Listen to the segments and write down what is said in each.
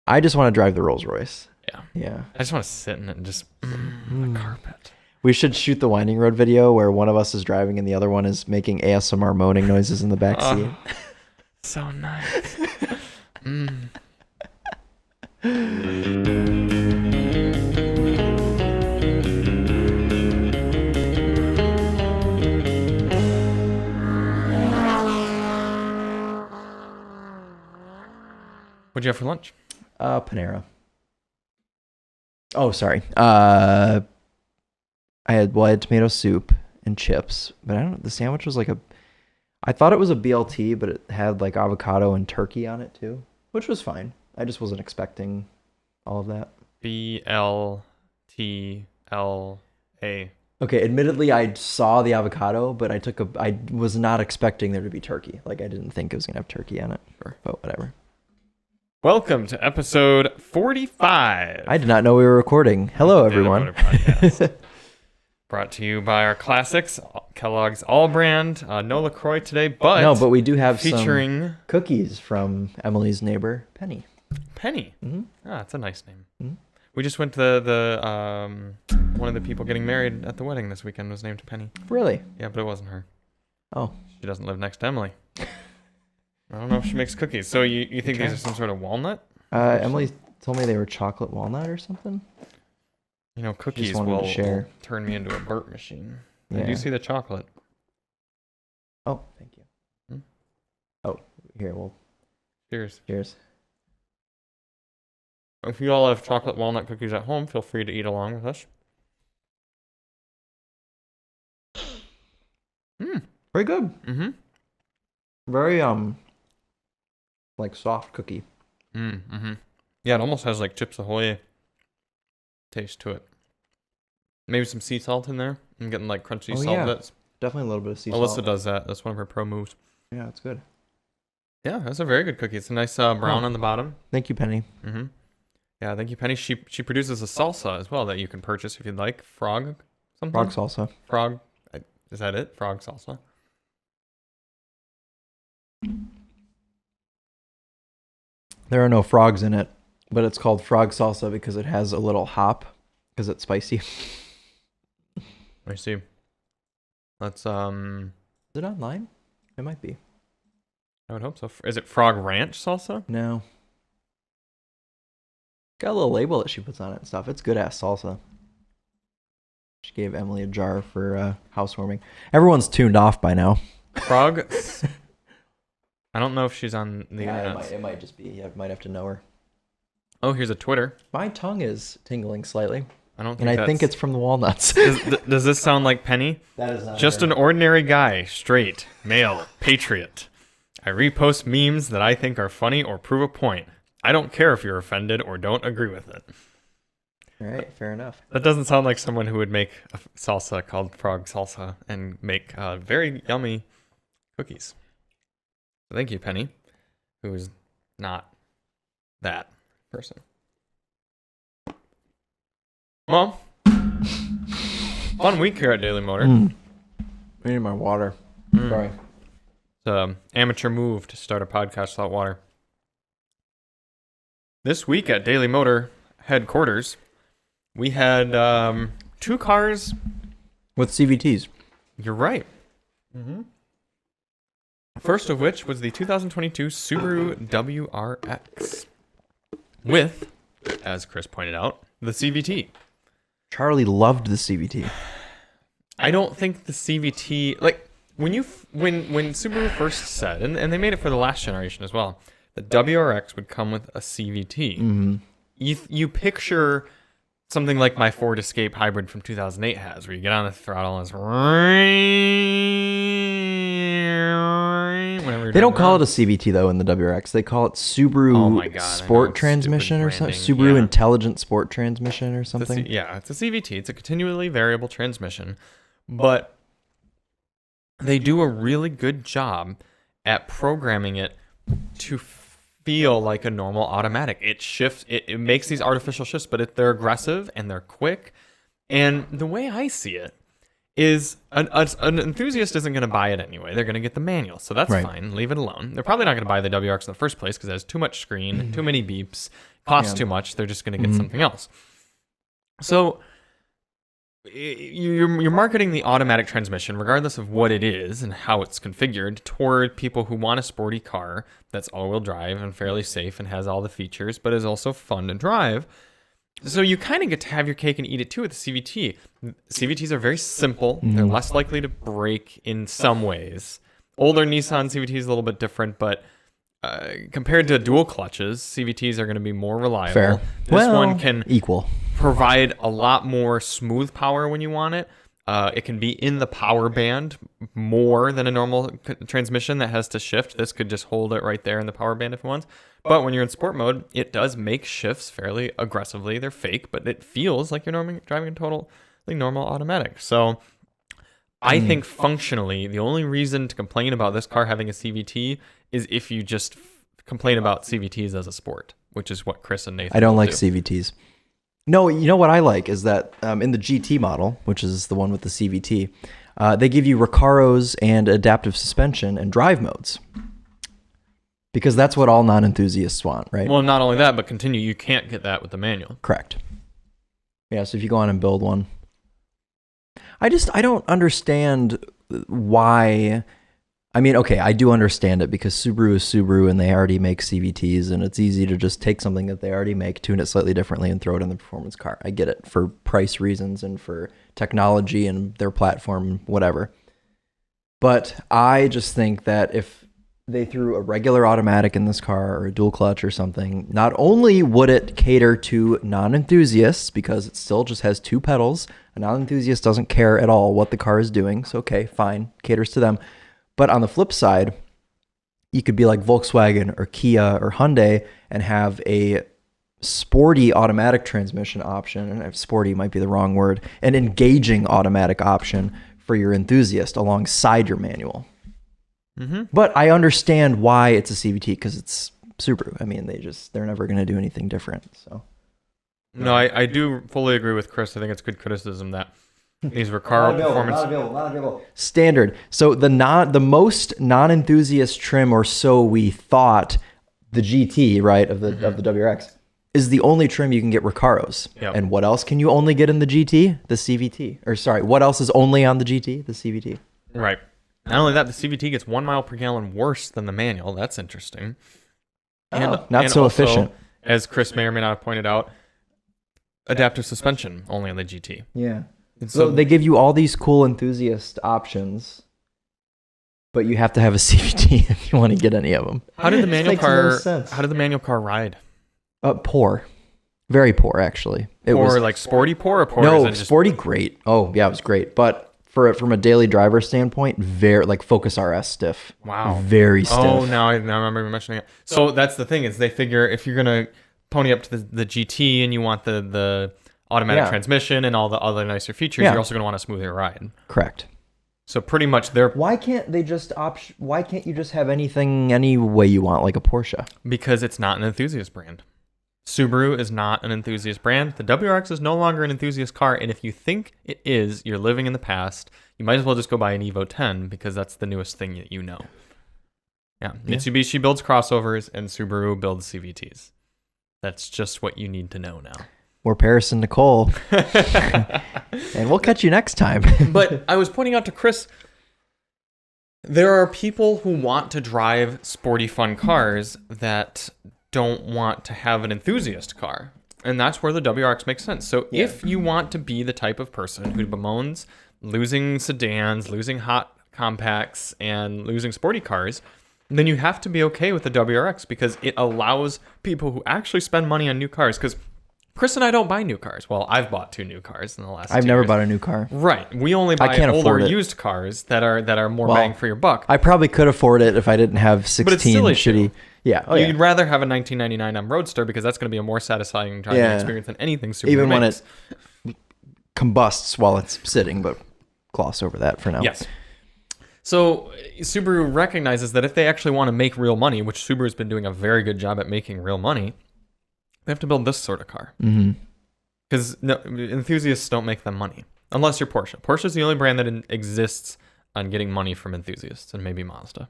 I just want to drive the Rolls Royce. Yeah. Yeah. I just want to sit in it and just the carpet. We should shoot the Winding Road video where one of us is driving and the other one is making ASMR moaning noises in the back seat. So nice. What'd you have for lunch? Panera. Oh, sorry. I had tomato soup and chips, but the sandwich was I thought it was a BLT, but it had like avocado and turkey on it too, which was fine. I just wasn't expecting all of that. BLTLA. Okay, admittedly, I saw the avocado, but I was not expecting there to be turkey. Like, I didn't think it was going to have turkey on it. Sure. But whatever. Welcome to episode 45. I did not know we were recording. Hello, everyone. Brought to you by our classics, Kellogg's All Brand. No LaCroix today, but... No, but we do have featuring some cookies from Emily's neighbor, Penny. Penny? Mm-hmm. Ah, that's a nice name. Mm-hmm. We just went to the one of the people getting married at the wedding this weekend was named Penny. Really? Yeah, but it wasn't her. Oh. She doesn't live next to Emily. I don't know if she makes cookies. So you think these are some sort of walnut? Emily told me they were chocolate walnut or something. You know, cookies will turn me into a burp machine. Yeah. Did you see the chocolate? Oh, thank you. Hmm? Oh, here, well. Cheers. Cheers. If you all have chocolate walnut cookies at home, feel free to eat along with us. Very good. Mm-hmm. Very, like soft cookie. Mm-hmm. Yeah, it almost has like Chips Ahoy taste to it. Maybe some sea salt in there. I'm getting like crunchy salt bits. Definitely a little bit of sea Alyssa salt. does that. That's one of her pro moves. Yeah, it's good. Yeah, that's a very good cookie. It's a nice brown on the bottom. Thank you, Penny. Mm-hmm. Yeah, thank you, Penny. She produces a salsa as well that you can purchase if you'd like. Frog something? Frog salsa. Frog. Is that it? Frog salsa. There are no frogs in it, but it's called frog salsa because it has a little hop because it's spicy. I see. Let's Is it online? It might be. I would hope so. Is it Frog Ranch salsa? No. Got a little label that she puts on it and stuff. It's good ass salsa. She gave Emily a jar for housewarming. Everyone's tuned off by now. Frog. I don't know if she's on the internet. It might just be. You might have to know her. Oh, here's a Twitter. My tongue is tingling slightly. I think it's from the walnuts. Does this sound like Penny? That is not just her. An ordinary guy, straight, male, patriot. I repost memes that I think are funny or prove a point. I don't care if you're offended or don't agree with it. All right, fair enough. That doesn't sound like someone who would make a salsa called frog salsa and make very yummy cookies. Thank you, Penny, who is not that person. Well, fun week here at Daily Motor. I need my water. Sorry. It's an amateur move to start a podcast without water. This week at Daily Motor headquarters, we had 2 cars with CVTs. You're right. Mm-hmm. First of which was the 2022 Subaru WRX with, as Chris pointed out, the CVT. Charlie loved the CVT. I don't think the CVT, like when Subaru first said, and they made it for the last generation as well, the WRX would come with a CVT. Mm-hmm. You picture something like my Ford Escape Hybrid from 2008 has, where you get on the throttle and it's They don't call it a CVT though in the WRX. They call it Subaru Sport Transmission or something. Subaru Intelligent Sport Transmission or something. It's a CVT. It's a continually variable transmission, but they do a really good job at programming it to feel like a normal automatic. It shifts. It makes these artificial shifts, but they're aggressive and they're quick. And the way I see it is an enthusiast isn't going to buy it anyway. They're going to get the manual, so that's fine. Leave it alone. They're probably not going to buy the WRX in the first place because it has too much screen, too many beeps. costs too much, they're just going to get something else. So you're marketing the automatic transmission, regardless of what it is and how it's configured, toward people who want a sporty car that's all-wheel drive and fairly safe and has all the features, but is also fun to drive. So you kind of get to have your cake and eat it too with the CVT. CVTs are very simple. They're less likely to break in some ways. Older Nissan CVT is a little bit different, but compared to dual clutches, CVTs are going to be more reliable. Fair. This one can equal. Provide a lot more smooth power when you want it. It can be in the power band more than a normal transmission that has to shift. This could just hold it right there in the power band if it wants. But when you're in sport mode, it does make shifts fairly aggressively. They're fake, but it feels like you're driving a totally normal automatic. So I think functionally, the only reason to complain about this car having a CVT is if you just complain about CVTs as a sport, which is what Chris and Nathan I don't like do. CVTs. No, you know what I like is that in the GT model, which is the one with the CVT, they give you Recaros and adaptive suspension and drive modes. Because that's what all non-enthusiasts want, right? Well, not only that, but continue. You can't get that with the manual. Correct. Yeah, so if you go on and build one. I don't understand why. I mean, okay, I do understand it because Subaru is Subaru and they already make CVTs and it's easy to just take something that they already make, tune it slightly differently and throw it in the performance car. I get it for price reasons and for technology and their platform, whatever. But I just think that if they threw a regular automatic in this car or a dual clutch or something, not only would it cater to non-enthusiasts because it still just has two pedals. A non-enthusiast doesn't care at all what the car is doing. So, okay, fine, caters to them. But on the flip side, you could be like Volkswagen or Kia or Hyundai and have a sporty automatic transmission option. And sporty might be the wrong word. An engaging automatic option for your enthusiast alongside your manual. Mm-hmm. But I understand why it's a CVT because it's Subaru. I mean, they're never going to do anything different. So, no, I do fully agree with Chris. I think it's good criticism that these Recaro performance not available. Standard. So the most non-enthusiast trim, or so we thought, the GT, right, of the WRX, is the only trim you can get Recaros. Yep. And what else can you only get in the GT? The CVT. Or sorry, what else is only on the GT? The CVT. Right. Not only that, the CVT gets 1 mile per gallon worse than the manual. That's interesting. Not so also, efficient. As Chris may or may not have pointed out, adaptive suspension only on the GT. Yeah. So they give you all these cool enthusiast options, but you have to have a CVT if you want to get any of them. How did the manual car ride? Poor. Very poor, actually. It was like sporty poor or poor? No, sporty great. Oh, yeah, it was great. But from a daily driver standpoint, very like Focus RS stiff. Wow. Very stiff. Oh, now I remember you mentioning it. So that's the thing is they figure if you're going to pony up to the GT and you want the automatic transmission and all the other nicer features, you're also going to want a smoother ride. Correct. So pretty much Why can't you just have anything any way you want, like a Porsche? Because it's not an enthusiast brand. Subaru is not an enthusiast brand. The WRX is no longer an enthusiast car, and if you think it is, you're living in the past. You might as well just go buy an Evo 10 because that's the newest thing that you know. Yeah. Mitsubishi builds crossovers and Subaru builds CVTs. That's just what you need to know now. We're Paris and Nicole. And we'll catch you next time. But I was pointing out to Chris, there are people who want to drive sporty, fun cars that don't want to have an enthusiast car. And that's where the WRX makes sense. So if you want to be the type of person who bemoans losing sedans, losing hot compacts, and losing sporty cars, then you have to be okay with the WRX because it allows people who actually spend money on new cars. Because Chris and I don't buy new cars. Well, I've bought 2 new cars in the last 2 years. I've never bought a new car. Right. We only buy older used cars that are more bang for your buck. I probably could afford it if I didn't have 16 shitty. Yeah. You'd rather have a 1999 M Roadster because that's going to be a more satisfying driving experience than anything Subaru even makes. when it combusts while it's sitting, but gloss over that for now. Yes. So Subaru recognizes that if they actually want to make real money, which Subaru's been doing a very good job at making real money, they have to build this sort of car. Because enthusiasts don't make them money. Unless you're Porsche. Porsche's the only brand that exists on getting money from enthusiasts, and maybe Mazda.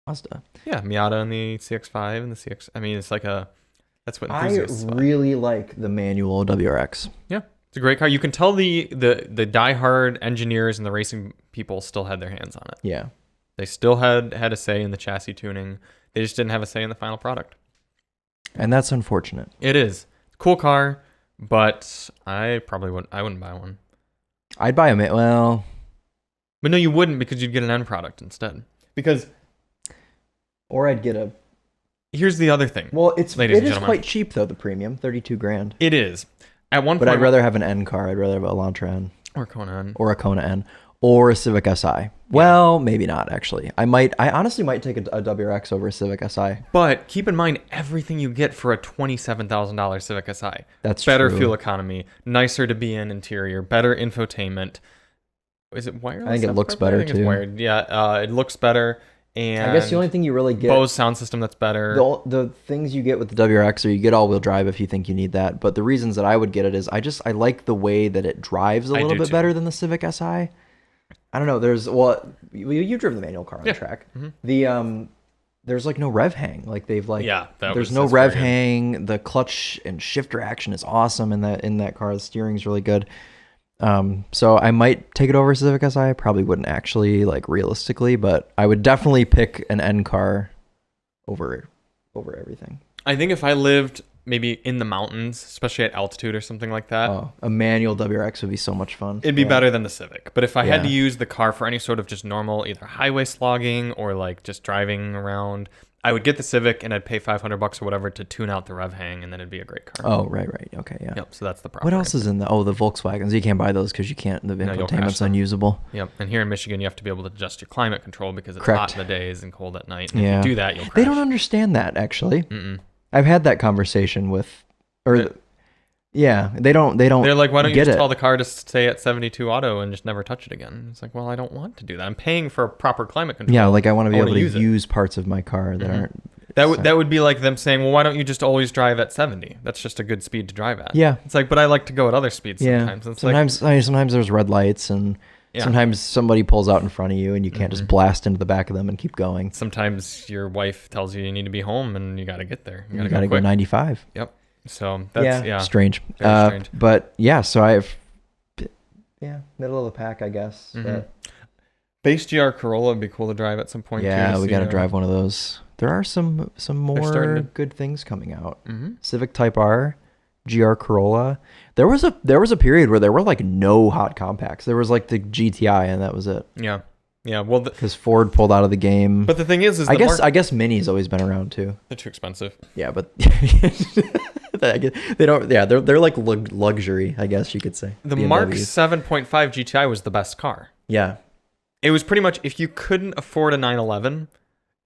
Mazda? Yeah, Miata and the CX-5 and the CX... I mean, it's like a That's what I enthusiasts buy. really like the manual WRX. Yeah, it's a great car. You can tell the diehard engineers and the racing people still had their hands on it. Yeah. They still had a say in the chassis tuning. They just didn't have a say in the final product. And that's unfortunate. It is. Cool car, but I wouldn't buy one. I'd buy well, But no, you wouldn't, because you'd get an end product instead. Because or I'd get a. here's the other thing. Well, it ladies and is gentlemen. quite cheap though. The premium, $32,000. It is. At one But point, I'd rather have an N car. I'd rather have a Elantra N or Conan. or a Kona N or a Civic Si. Well, maybe not actually. I honestly might take a WRX over a Civic Si. But keep in mind everything you get for a $27,000 Civic Si. That's better true. fuel economy, nicer to be in interior, better infotainment. Is it wireless? I think it looks better, I think too. It's wired. Yeah, it looks better. And I guess the only thing you really get Bose sound system that's better. the things you get with the WRX are you get all-wheel drive if you think you need that. But the reasons that I would get it is I like the way that it drives a I little do bit too. better than the Civic Si. I don't know. You driven the manual car on the track. Mm-hmm. The there's like no rev hang. Like they've like there's no that's rev very good. hang. The clutch and shifter action is awesome in that car. The steering's really good. So I might take it over Civic Si. I probably wouldn't actually, like, realistically, but I would definitely pick an N car over everything. I think if I lived maybe in the mountains, especially at altitude or something like that, A manual WRX would be so much fun. it'd be better than the Civic. But if I had to Yeah. use the car for any sort of just normal, either highway slogging or like just driving around, I would get the Civic and I'd pay $500 or whatever to tune out the rev hang, and then it'd be a great car. Oh, right. Okay, yeah. Yep. So that's the problem. What else is in the Volkswagens? You can't buy those because you can't. The you'll crash infotainment's them. unusable. Yep. And here in Michigan, you have to be able to adjust your climate control because it's Correct. hot in the days and cold at night. And Yeah. if you do that, you'll crash. They don't understand that, actually. Mm-mm. I've had that conversation with, Yeah. yeah, they don't. They're like, why don't you get just it. tell the car to stay at 72 auto and just never touch it again? It's like, well, I don't want to do that. I'm paying for proper climate control. Yeah, like I want to be able to use it. use parts of my car that Mhm. aren't. That would be like them saying, well, why don't you just always drive at 70? That's just a good speed to drive at. Yeah. It's like, but I like to go at other speeds Yeah. sometimes. It's like, Sometimes there's red lights and Yeah. sometimes somebody pulls out in front of you and you can't just blast into the back of them and keep going. sometimes your wife tells you need to be home and you got to get there. You gotta gotta go quick. 95. Yep. So that's, yeah. Strange. Very strange. But yeah, so middle of the pack, I guess. Mhm. But Base GR Corolla would be cool to drive at some point. yeah, too, we so, got to you know. drive one of those. There are some more starting to- good things coming out. Mhm. Civic Type R, GR Corolla. There was a period where there were like no hot compacts. There was like the GTI and that was it. Yeah. Yeah. Well, Because Ford pulled out of the game. but the thing is I the guess Mini's always been around too. they're too expensive. Yeah, but they don't. Yeah, they're like luxury, I guess you could say. The BMWs. Mark 7.5 GTI was the best car. Yeah, It was pretty much, if you couldn't afford a 911,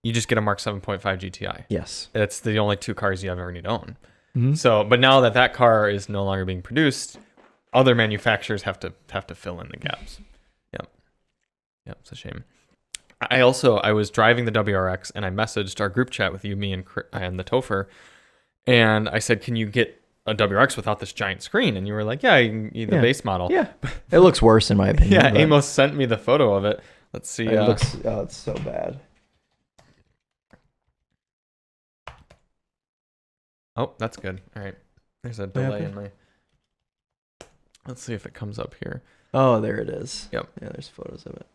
you just get a Mark 7.5 GTI. yes. It's the only two cars you ever need to own. Mhm. So, but now that car is no longer being produced, other manufacturers have to fill in the gaps. Yep. It's a shame. I was driving the WRX and I messaged our group chat with you, me, and the Topher, and I said, "Can you get a WRX without this giant screen?" And you were like, "Yeah, you can get the Yeah. base model." Yeah, it looks worse in my opinion. Yeah, but Amos sent me the photo of it. Let's see. It looks. Oh, it's so bad. Oh, that's good. All right. There's a delay happened? in my. Let's see if it comes up here. Oh, there it is. Yep. Yeah, there's photos of it.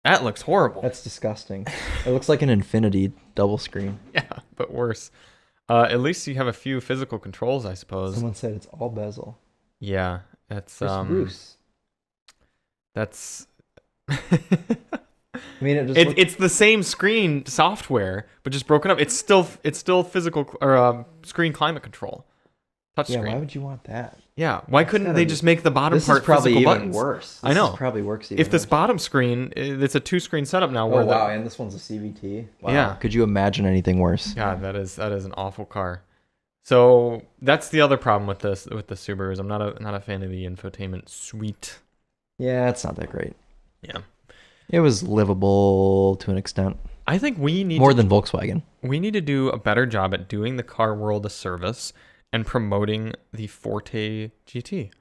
That looks horrible. That's disgusting. It looks like an Infinity double screen. Yeah, but worse. At least you have a few physical controls, I suppose. Someone said it's all bezel. Yeah, that's It's Bruce. that's. I mean, it just. It's the same screen software, but just broken up. It's still physical or screen climate control, touch yeah, screen. why would you want that? Yeah, why couldn't gotta they be- just make the bottom This part is probably physical even buttons? worse. I know. This probably works even If this worse. bottom screen, it's a two-screen setup now. Oh Where wow, and this one's a CVT. Wow. Yeah. Could you imagine anything worse? God, that is an awful car. So that's the otthe problem with the Subarus. I'm not a fan of the infotainment suite. Yeah, it's not that great. Yeah, It was livable to an extent. I think we need More than Volkswagen. we need to do a better job at doing the car world a service and promoting the Forte GT.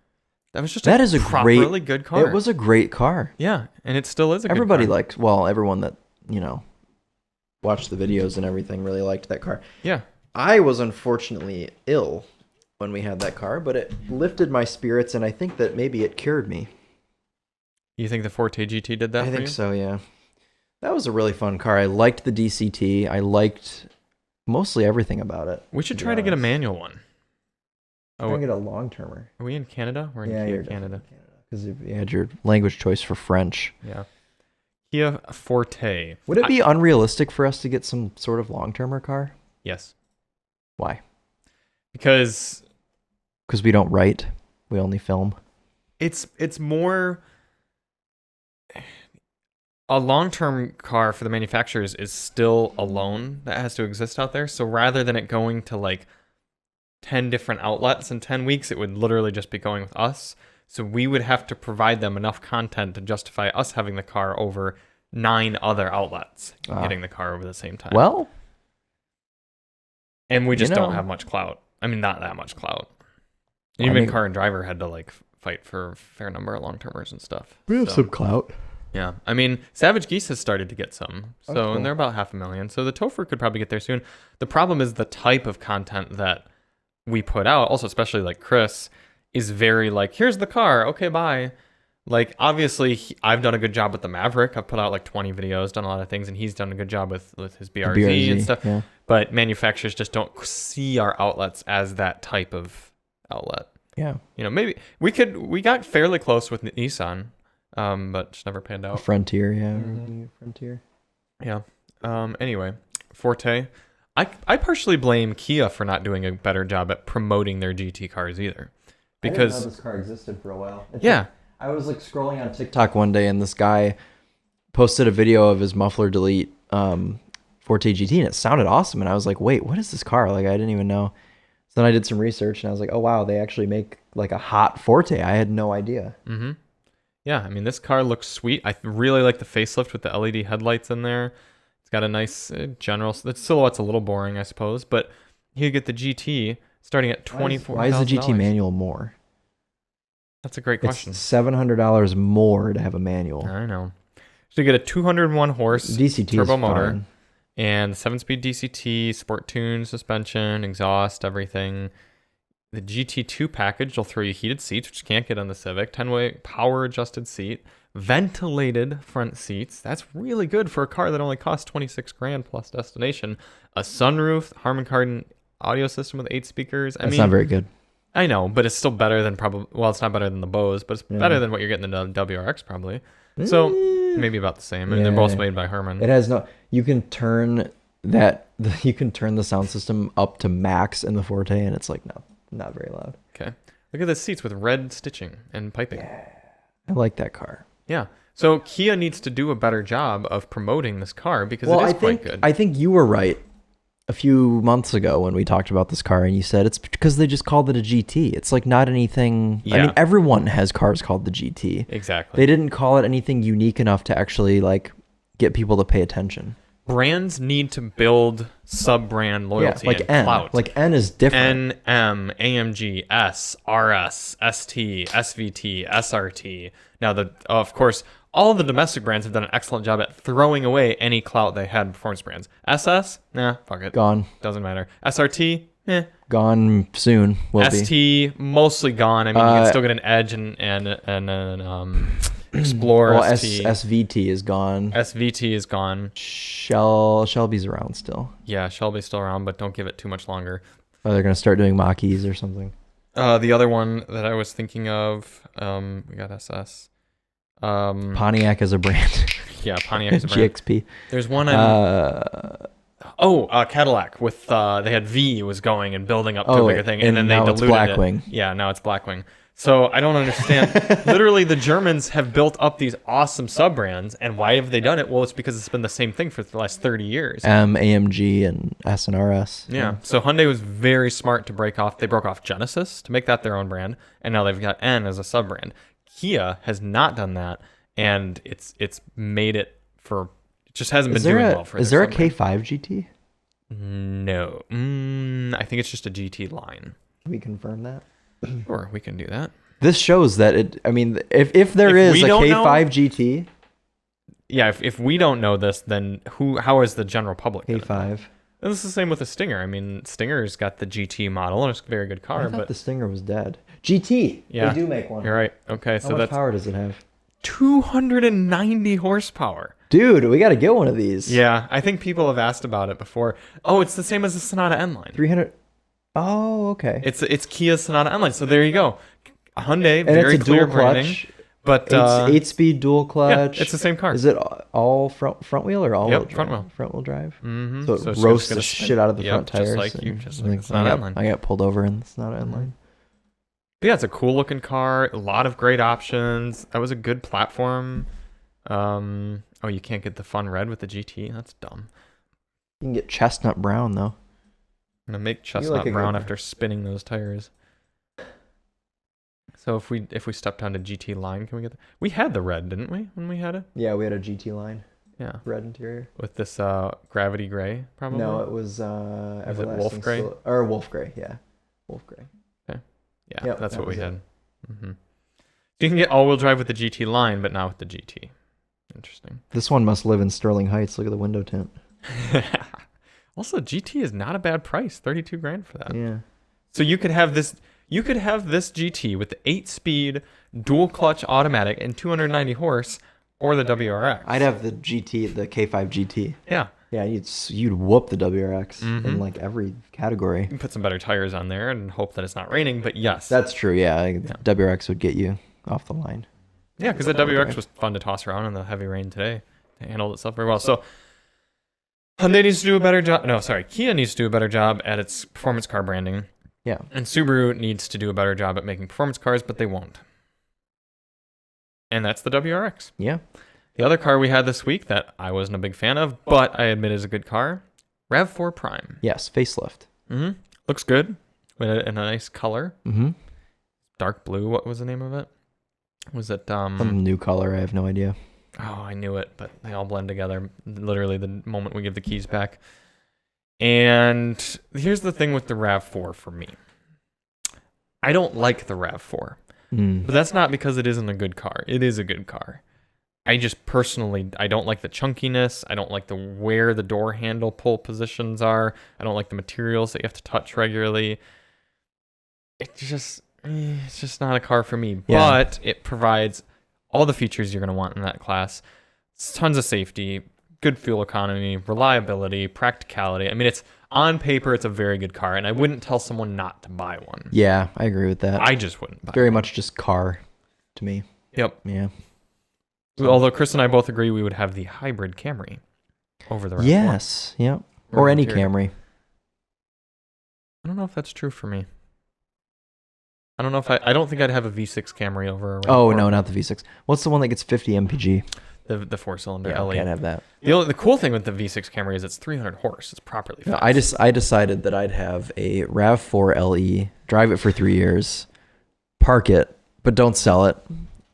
That was just That is a properly good car. It was a great car. Yeah, and it still is a Everybody good car. everyone that, watched the videos and everything really liked that car. Yeah. I was unfortunately ill when we had that car, but it lifted my spirits, and I think that maybe it cured me. You think the Forte GT did that for you? I think so, yeah. That was a really fun car. I liked the DCT. I liked mostly everything about it. We should try to get a manual one. I'm going to get a long-termer. Are we in Canada? We're in Kia, Canada. Because you had your language choice for French. Yeah. Kia Forte. Would it be unrealistic for us to get some sort of long-termer car? Yes. Why? Because we don't write. We only film. It's more... A long-term car for the manufacturers is still a loan that has to exist out there. So rather than it going to like 10 different outlets in 10 weeks, it would literally just be going with us. So we would have to provide them enough content to justify us having the car over 9 other outlets getting the car over the same time. Well, and we just don't have much clout. I mean, not that much clout. Even Car and Driver had to like fight for a fair number of long-termers and stuff. We have some clout. Yeah, I mean, Savage Geese has started to get some, so cool. And they're about 500,000. So the Topher could probably get there soon. The problem is the type of content that we put out, also especially like Chris, is very like, here's the car, okay, bye. Like, obviously, I've done a good job with the Maverick. I've put out like 20 videos, done a lot of things, and he's done a good job with his BRZ and stuff. Yeah. But manufacturers just don't see our outlets as that type of outlet. Yeah. You know, maybe we got fairly close with Nissan. But just never panned out. Frontier, yeah. Mm-hmm. Frontier. Yeah. Anyway, Forte. I partially blame Kia for not doing a better job at promoting their GT cars either. Because I didn't know this car existed for a while. I was like scrolling on TikTok one day and this guy posted a video of his muffler delete Forte GT and it sounded awesome. And I was like, wait, what is this car? Like, I didn't even know. So then I did some research and I was like, oh, wow, they actually make like a hot Forte. I had no idea. Mm-hmm. Yeah, I mean, this car looks sweet. I really like the facelift with the LED headlights in there. It's got a nice general... The silhouette's a little boring, I suppose, but you get the GT starting at $24,000. Why is the GT manual more? That's a great question. It's $700 more to have a manual. I know. So you get a 201 horse DCT turbo motor and 7-speed DCT, sport tune, suspension, exhaust, everything. The GT2 package will throw you heated seats, which you can't get on the Civic, 10-way power-adjusted seat, ventilated front seats. That's really good for a car that only costs $26,000 plus destination. A sunroof, Harman Kardon audio system with 8 speakers. That's not very good. I know, but it's still better than it's not better than the Bose, but it's better than what you're getting in the WRX probably. So maybe about the same. I mean, they're both made by Harman. It has no. You can turn the sound system up to max in the Forte, and it's like not very loud. Okay. Look at the seats with red stitching and piping. Yeah. I like that car. Yeah. So Kia needs to do a better job of promoting this car because it is quite good. I think you were right a few months ago when we talked about this car and you said it's because they just called it a GT. It's like not anything. Yeah. I mean, everyone has cars called the GT. Exactly. They didn't call it anything unique enough to actually like get people to pay attention. Brands need to build sub-brand loyalty like and clout. Like N is different. NM, AMG, S, RS, ST, SVT, SRT. Now, of course, all the domestic brands have done an excellent job at throwing away any clout they had in performance brands. SS? Nah, fuck it. Gone. Doesn't matter. SRT? Gone soon. Will ST, be. Mostly gone. I mean, you can still get an Edge and Explorer ST. SVT is gone. SVT is gone. Shelby's around still. Yeah, Shelby's still around, but don't give it too much longer. Oh, they're going to start doing Mach-E's or something. The other one that I was thinking of, we got SS. Pontiac as a brand. Yeah, Pontiac as a brand. GXP. There's one Cadillac with they had V was going and building up to a bigger thing, and then they diluted it. Blackwing. Yeah, now it's Blackwing. So I don't understand. Literally, the Germans have built up these awesome sub-brands, and why have they done it? Well, it's because it's been the same thing for the last 30 years. AMG and S and RS. Yeah. So Hyundai was very smart to break off. They broke off Genesis to make that their own brand, and now they've got N as a sub-brand. Kia has not done that, and it's made it for. It just hasn't been doing well for. Is there a K5 GT? No. I think it's just a GT line. Can we confirm that? Sure, we can do that. This shows that it. I mean, if there is a K5 GT. Yeah, if we don't know this, then how is the general public? K5. And this is the same with the Stinger. I mean, Stinger's got the GT model, and it's a very good I car, thought but the Stinger was dead. GT. Yeah. They do make one. you're right. Okay, How so much that's power does it have? 290 horsepower. Dude, we got to get one of these. Yeah, I think people have asked about it before. Oh, it's the same as the Sonata N-Line. 300. Oh, okay. It's Kia's Sonata N-Line. So there you go. Hyundai, And very it's a clear dual branding. clutch. But Eight-speed dual clutch. yeah, it's the same car. Is it all front wheel or all Yep, wheel drive? front wheel. Front wheel drive. Mm-hmm. So it roasts the shit out of the front tires. Just like you, and just like like, the Sonata N-Line. I got pulled over in the Sonata N-Line. But yeah, it's a cool looking car. A lot of great options. That was a good platform. Oh, you can't get the fun red with the GT. That's dumb. You can get chestnut brown though. I'm gonna make like chestnut a brown good- after spinning those tires. So if we step down to GT line, can we get we had the red, didn't we, when we had it? Yeah, we had a GT line, Yeah. red interior. With this gravity gray, probably. No, it was it Everlasting Wolf Gray? or Wolf Gray, yeah. Wolf Gray. Yeah, Yep, that's that what we was it. had. So you can get all-wheel drive with the GT line, but not with the GT. Interesting. This one must live in Sterling Heights. Look at the window tint. Also, GT is not a bad price. 32 grand for that. Yeah. So you could have this. You could have this GT with the 8-speed dual clutch automatic and 290 horse, or the WRX. I'd have the GT, the K5 GT. Yeah. Yeah, you'd whoop the WRX in Mhm. like every category. You can put some better tires on there and hope that it's not raining. But yes. That's true. Yeah, WRX would get you off the line. Yeah, because the WRX was fun to toss around in the heavy rain today. It handled itself very well. So Hyundai needs to do a better job. No, sorry, Kia needs to do a better job at its performance car branding. Yeah. And Subaru needs to do a better job at making performance cars, but they won't. And that's the WRX. Yeah. The other car we had this week that I wasn't a big fan of, but I admit is a good car, RAV4 Prime. Yes, facelift. Looks good in a nice color. Dark blue. What was the name of it? Was it Some new color. I have no idea. Oh, I knew it, but they all blend together literally the moment we give the keys back. And here's the thing with the RAV4 for me. I don't like the RAV4, but that's not because it isn't a good car. It is a good car. I just personally, I don't like the chunkiness. I don't like where the door handle pull positions are. I don't like the materials that you have to touch regularly. It's just not a car for me. Yeah. But it provides all the features you're going to want in that class. It's tons of safety, good fuel economy, reliability, practicality. I mean, it's on paper, it's a very good car, and I wouldn't tell someone not to buy one. Yeah, I agree with that. I just wouldn't buy Very one. much just car to me. Yep. Yeah. Although Chris and I both agree we would have the hybrid Camry over the RAV4. Yes. Yep. Or any interior. Camry. I don't know if that's true for me. I don't know if I don't think I'd have a V6 Camry over a Oh, RAV4. no, not the V6. What's the one that gets 50 mpg? The 4-cylinder Yeah, LE. can't have that. The cool thing with the V6 Camry is it's 300 horse. It's properly No, fast. I decided that I'd have a RAV4 LE, drive it for 3 years, park it, but don't sell it.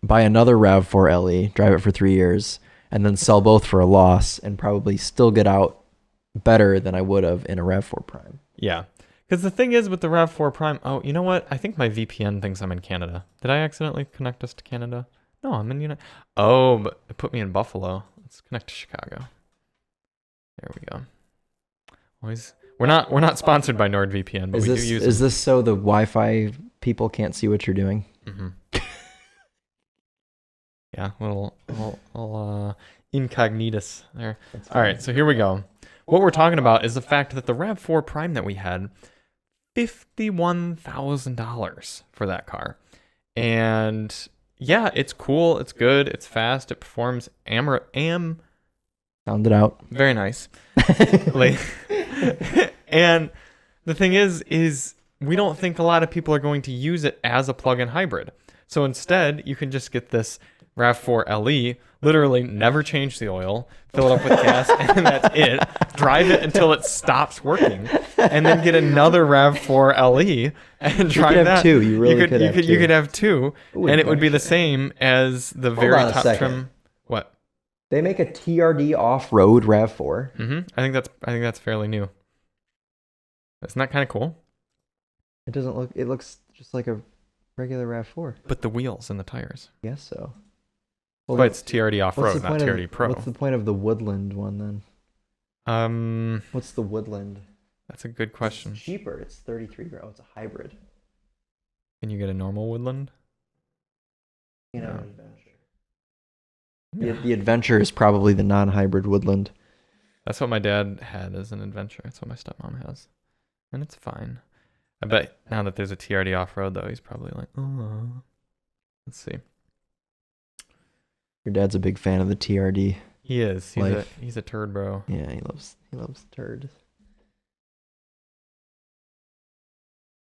Buy another RAV4 LE, drive it for 3 years, and then sell both for a loss, and probably still get out better than I would have in a RAV4 Prime. Yeah. Because the thing is with the RAV4 Prime, oh, you know what? I think my VPN thinks I'm in Canada. Did I accidentally connect us to Canada? No, I'm in United. Oh, but it put me in Buffalo. Let's connect to Chicago. There we go. Always, we're not sponsored by NordVPN, but we do use Is this so the Wi-Fi people can't see what you're doing? Yeah, little incognitus there. All right, so here we go. What we're talking about is the fact that the RAV4 Prime that we had, $51,000 for that car. And yeah, it's cool, it's good, it's fast, it performs Sound it out. very nice. And the thing is we don't think a lot of people are going to use it as a plug-in hybrid. So instead, you can just get this RAV4 LE, literally never change the oil, fill it up with gas, and that's it. Drive it until it stops working, and then get another RAV4 LE and drive have that. two. You really could have two. You could have two, Ooh, and it would be the nice. same as the Hold very on a top second. trim. What? They make a TRD off-road RAV4. I think that's fairly new. Isn't that kind of cool? It doesn't look. It looks just like a regular RAV4. But the wheels and the tires. I guess so. Well, it's TRD what's off-road, the not point TRD of, Pro. What's the point of the Woodland one then? What's the Woodland? That's a good question. It's cheaper. It's 33 grand. Oh, it's a hybrid. Can you get a normal Woodland? You know, No. Adventure. Yeah. The Adventure is probably the non-hybrid Woodland. That's what my dad had as an Adventure. That's what my stepmom has. And it's fine. I bet now that there's a TRD off-road, though, he's probably like, oh. Let's see. Your dad's a big fan of the TRD. He is. He's a turd bro. Yeah, he loves turd.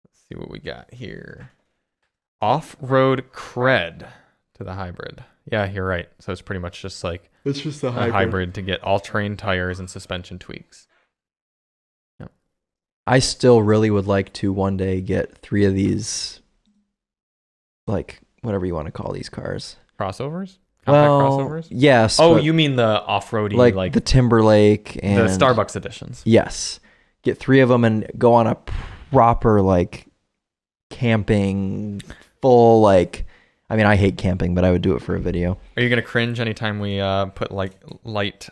Let's see what we got here. Off-road cred to the hybrid. Yeah, you're right. So it's pretty much just like It's just a a hybrid to get all-terrain tires and suspension tweaks. Yep. I still really would like to one day get 3 of these, like, whatever you want to call these cars. Crossovers? Compact crossovers? Yes. Oh, you mean the off-roady, like the Timberlake and the Starbucks editions. Yes. Get 3 of them and go on a proper, like, camping, full, like, I mean, I hate camping, but I would do it for a video. Are you going to cringe anytime we put, like, light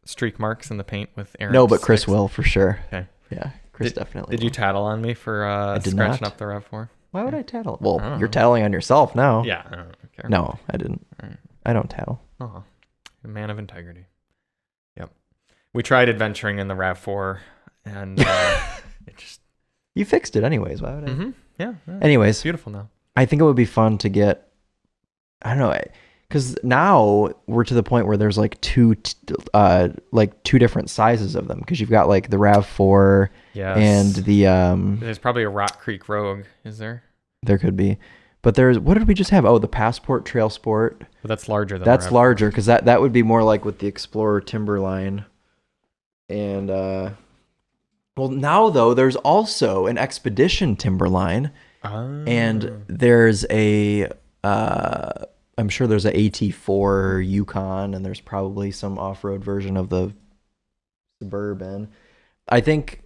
streak marks in the paint with Aaron? No, but Chris will, for sure. Okay. Yeah, Chris definitely Did you tattle on me for did scratching not. up the RAV4? Why would I tattle? Well, I don't you're know. tattling on yourself now. Yeah, I don't care. No, I didn't. Alright. I don't tattle. Oh, a man of integrity. Yep. We tried adventuring in the RAV4, and it just... You fixed it anyways. Why would I? Mm-hmm. Yeah. Anyways, It's beautiful now. I think it would be fun to get, I don't know, because now we're to the point where there's like two different sizes of them. Because you've got like the RAV4 Yes. and the There's probably a Rock Creek Rogue, is there? there could be, but there's, what did we just have? Oh, the Passport Trail Sport. But that's larger than That's the RAV4. larger because that would be more like with the Explorer Timberline. And well, now though there's also an Expedition Timberline. Oh. And there's a, I'm sure there's a AT4 Yukon, and there's probably some off-road version of the Suburban. I think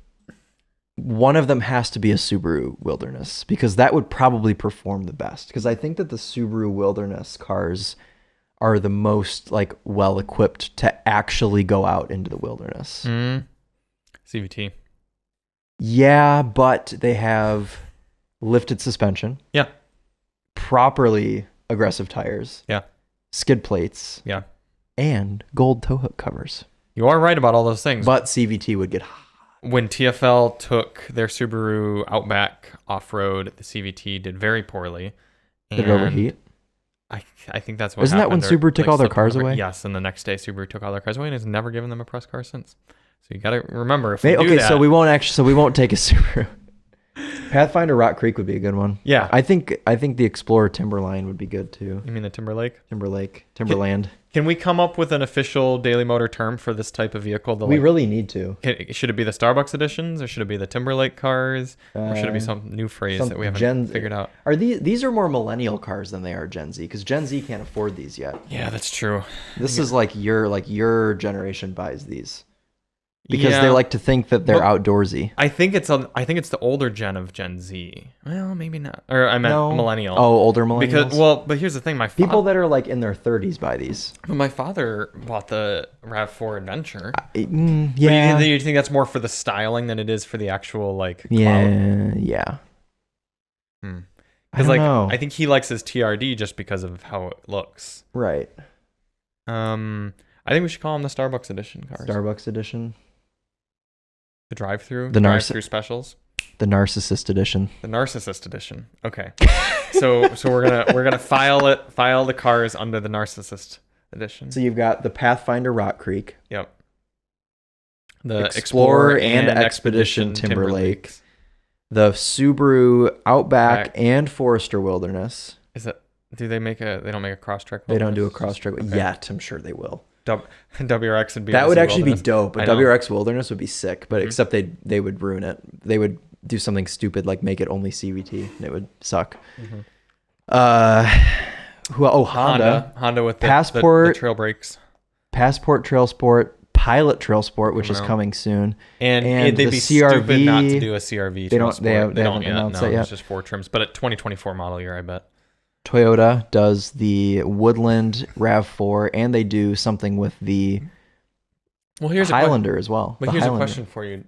one of them has to be a Subaru Wilderness, because that would probably perform the best. Because I think that the Subaru Wilderness cars are the most like well-equipped to actually go out into the wilderness. CVT. Yeah, but they have lifted suspension. Yeah. Properly aggressive tires. Yeah. Skid plates. Yeah. And gold tow hook covers. You are right about all those things. But CVT would get hot. When TFL took their Subaru Outback off-road, the CVT did very poorly. Did it overheat? I think that's what Isn't that when happened. Subaru took all their cars away? Yes, and the next day Subaru took all their cars away and has never given them a press car since. So you got to remember, if we do Okay, that, so we won't take a Subaru. Pathfinder Rock Creek would be a good one. Yeah. I think the Explorer Timberline would be good too. You mean the Timberlake? Timberland. Can we come up with an official Daily Motor term for this type of vehicle? We really need to. Should it be the Starbucks editions, or should it be the Timberlake cars, or should it be some new phrase that we haven't figured out? Are these are more millennial cars than they are Gen Z, because Gen Z can't afford these yet. Yeah, that's true. This is like your generation buys these. Because they like to think that they're outdoorsy. I think it's the older gen of Gen Z. Well, maybe not. Or I meant millennial. Oh, older millennials. But here's the thing, people that are like in their 30s buy these. My father bought the RAV4 Adventure. Yeah. But you think that's more for the styling than it is for the actual like cloud? Yeah. Because I think he likes his TRD just because of how it looks. Right. I think we should call them the Starbucks edition cars. Starbucks edition. The drive-through specials. The Narcissist edition. The Narcissist edition. Okay. so we're gonna file the cars under the Narcissist edition. So you've got the Pathfinder Rock Creek. Yep. The Explorer and Expedition Timberlake. The Subaru Outback and Forester Wilderness. They don't make a Crosstrek? They don't do a Crosstrek yet. I'm sure they will. WRX would be that would actually Wilderness. be dope. But WRX Wilderness would be sick. But except they would ruin it. They would do something stupid like make it only CVT, and it would suck. Honda with the trail brakes. Passport Trail Sport, Pilot Trail Sport, which is coming soon, and they'd be CRV, stupid not to do a CRV. They don't yet. announced that yet. It's just 4 trims, but a 2024 model year, I bet. Toyota does the Woodland RAV4, and they do something with the Well, here's Highlander as well. But The here's Highlander. a question for you: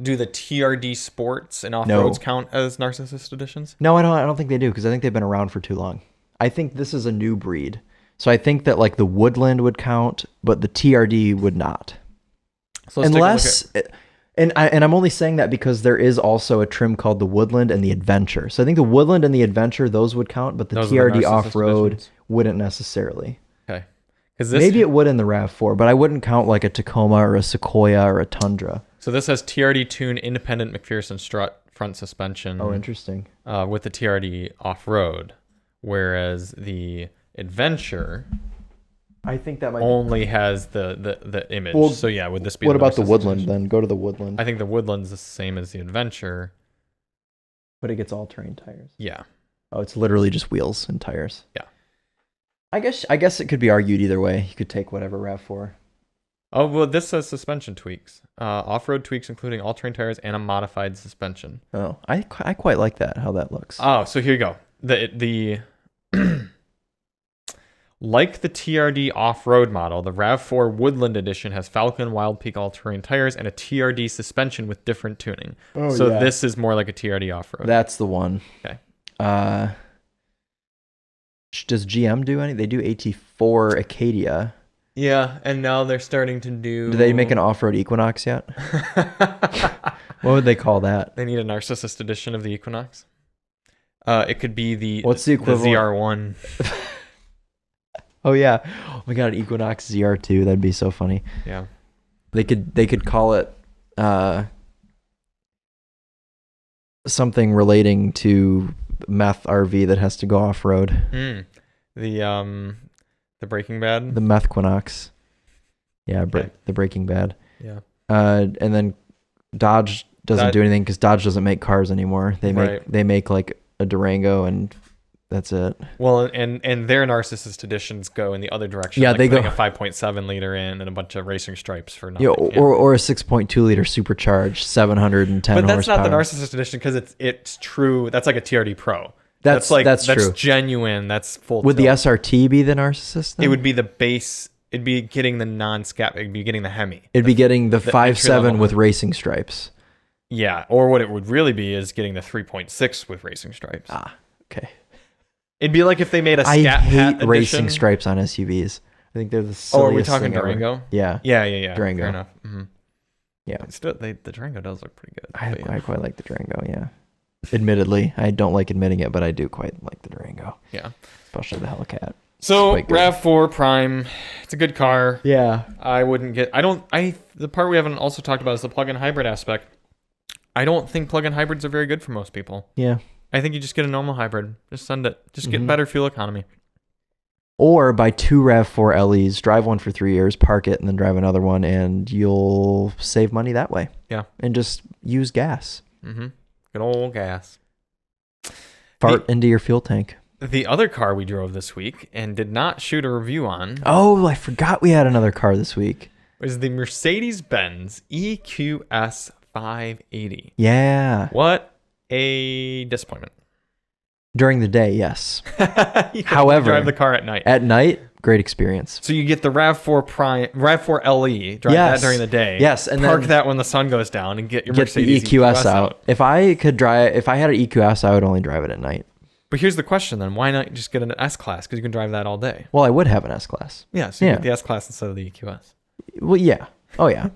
do the TRD Sports and off-roads count as narcissist editions? No, I don't think they do because I think they've been around for too long. I think this is a new breed. So I think that like the Woodland would count, but the TRD would not. So let's Unless, take a look and I'm only saying that because there is also a trim called the Woodland and the Adventure. So I think the Woodland and the Adventure, those would count, but the Those are the TRD narcissist off-road editions? wouldn't necessarily. okay, because this Maybe it would in the RAV4, but I wouldn't count like a Tacoma or a Sequoia or a Tundra. so this has TRD Tune independent McPherson strut front suspension. Oh, interesting. With the TRD off-road, whereas the Adventure I think that might only has the image. Well, so yeah, would this be? What the about the narcissist Woodland edition? then? Go to the Woodland. I think the Woodland's the same as the Adventure. But it gets all-terrain tires. Yeah. Oh, it's literally just wheels and tires. Yeah. I guess it could be argued either way. You could take whatever RAV4. Oh, well, this says suspension tweaks. Off-road tweaks including all-terrain tires and a modified suspension. Oh, I quite like that, how that looks. Oh, so here you go. The like the TRD off-road model, the RAV4 Woodland Edition has Falcon Wild Peak all-terrain tires and a TRD suspension with different tuning. Oh, so yeah. this is more like a TRD off-road. That's the one. Okay. Does GM do any? They do AT4 Acadia. Yeah, and now they're starting to do... Do they make an off-road Equinox yet? What would they call that? They need a narcissist edition of the Equinox. It could be the... What's the equivalent? ZR1. Oh yeah, oh, we got an Equinox ZR2. That'd be so funny. Yeah. They could call it something relating to meth RV that has to go off road. The Breaking Bad. The Methquinox. Yeah, Okay. the Breaking Bad. Yeah. And then Dodge doesn't do anything because Dodge doesn't make cars anymore. They make like a Durango and that's it. Well, and their narcissist editions go in the other direction. Yeah, like they putting go a 5.7 liter in and a bunch of racing stripes for nothing. Yeah, Yeah. or a 6.2 liter supercharged 710 But that's horsepower. not the narcissist edition because it's true. That's like a TRD Pro. That's true. Genuine. That's full. Would the tilt. SRT be the narcissist? Then? It would be the base. It'd be getting the non-scap. It'd be getting the Hemi. It'd be getting the the 5.7 entry-level with one. racing stripes. Yeah, or what it would really be is getting the 3.6 with racing stripes. Ah, okay. It'd be like if they made a I Scat hate Hat racing edition. stripes on SUVs. I think they're the silliest Oh, are we talking thing ever. Durango? Yeah. Yeah. Durango. Fair enough. Mm-hmm. Yeah. Still, the Durango does look pretty good. I but yeah. quite like the Durango, yeah. Admittedly, I don't like admitting it, but I do quite like the Durango. Yeah. Especially the Hellcat. So quite good. RAV4 Prime, it's a good car. Yeah. I wouldn't get. The part we haven't also talked about is the plug-in hybrid aspect. I don't think plug-in hybrids are very good for most people. Yeah. I think you just get a normal hybrid. Just send it. Just get Mhm. better fuel economy. Or buy 2 RAV4 LEs, drive one for 3 years, park it, and then drive another one, and you'll save money that way. Yeah. And just use gas. Mm-hmm. Good old gas. Fart into your fuel tank. The other car we drove this week and did not shoot a review on Oh, I forgot we had another car this week. was the Mercedes-Benz EQS 580. Yeah. What a disappointment. During the day, yes. You However, drive the car at night. At night, great experience. So you get the RAV4 Prime, RAV4 LE, drive Yes. that during the day. Yes, and park then that when the sun goes down and get your get Mercedes the EQS out. If I had an EQS, I would only drive it at night. But here's the question then: why not just get an S class? Because you can drive that all day. Well, I would have an S class. Yeah, so you Yeah. get the S class instead of the EQS. Well, yeah. Oh, yeah.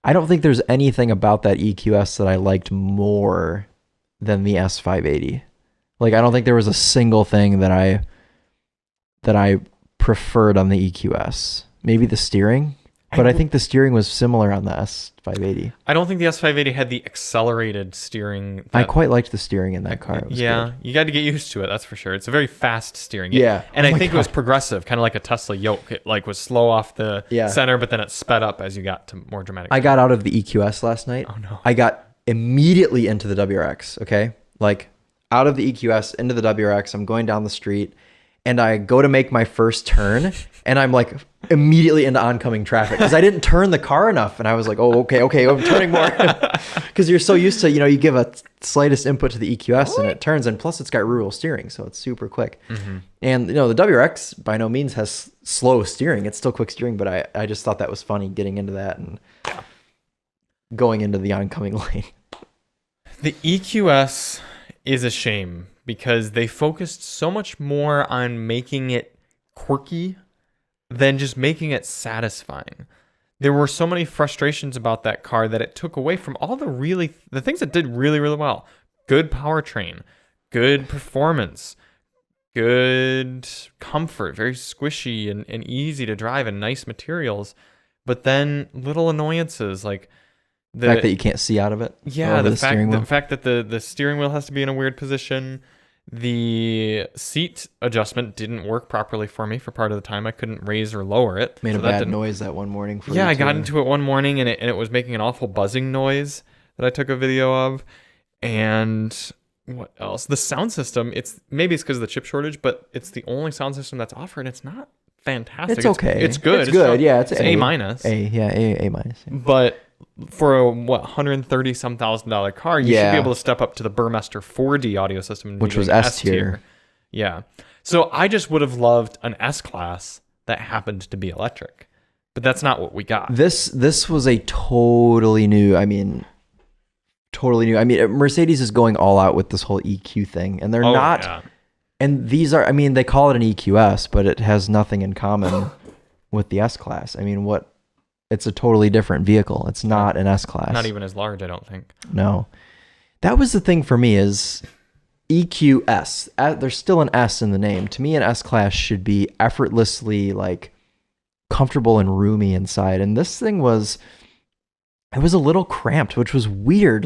I don't think there's anything about that EQS that I liked more than the S580. Like, I don't think there was a single thing that I preferred on the EQS. Maybe the steering, but I think the steering was similar on the S580. I don't think the S580 had the accelerated steering. I quite liked the steering in that car. It was Yeah, good. you got to get used to it. That's for sure. It's a very fast steering. Yeah. and Oh I my think it was God. progressive, kind of like a Tesla yoke. It like was slow off the Yeah. center, but then it sped up as you got to more dramatic. I got out of the EQS last night. Oh no. I got immediately into the WRX, okay? Like, out of the EQS into the WRX, I'm going down the street, and I go to make my first turn, and I'm like immediately into oncoming traffic because I didn't turn the car enough, and I was like, oh, okay, I'm turning more. Because because you're so used to, you give a slightest input to the EQS and it turns, and plus it's got rear wheel steering, so it's super quick. And the WRX by no means has slow steering; it's still quick steering. But I just thought that was funny getting into that and going into the oncoming lane. The EQS is a shame because they focused so much more on making it quirky than just making it satisfying. There were so many frustrations about that car that it took away from all the things that did really, really well. Good powertrain, good performance, good comfort, very squishy and easy to drive, and nice materials. But then little annoyances like the fact that you can't see out of it. Yeah, the fact that the steering wheel has to be in a weird position. The seat adjustment didn't work properly for me for part of the time. I couldn't raise or lower it. Made a bad noise that one morning. Yeah, I got into it one morning and it was making an awful buzzing noise that I took a video of. And what else? The sound system, maybe it's because of the chip shortage, but it's the only sound system that's offered. It's not fantastic. It's okay. It's good. It's good. Yeah, it's A minus. A minus. Yeah. But for a $130-some thousand car, you should be able to step up to the Burmester 4D audio system, which was S tier. Yeah. So I just would have loved an S class that happened to be electric, but that's not what we got. This was a totally new. Mercedes is going all out with this whole EQ thing, and they're not. Yeah. And these are. They call it an EQS, but it has nothing in common with the S class. It's a totally different vehicle. It's not an S class. Not even as large, I don't think. No. That was the thing for me is EQS. There's still an S in the name. To me, an S class should be effortlessly comfortable and roomy inside. And this thing was a little cramped, which was weird.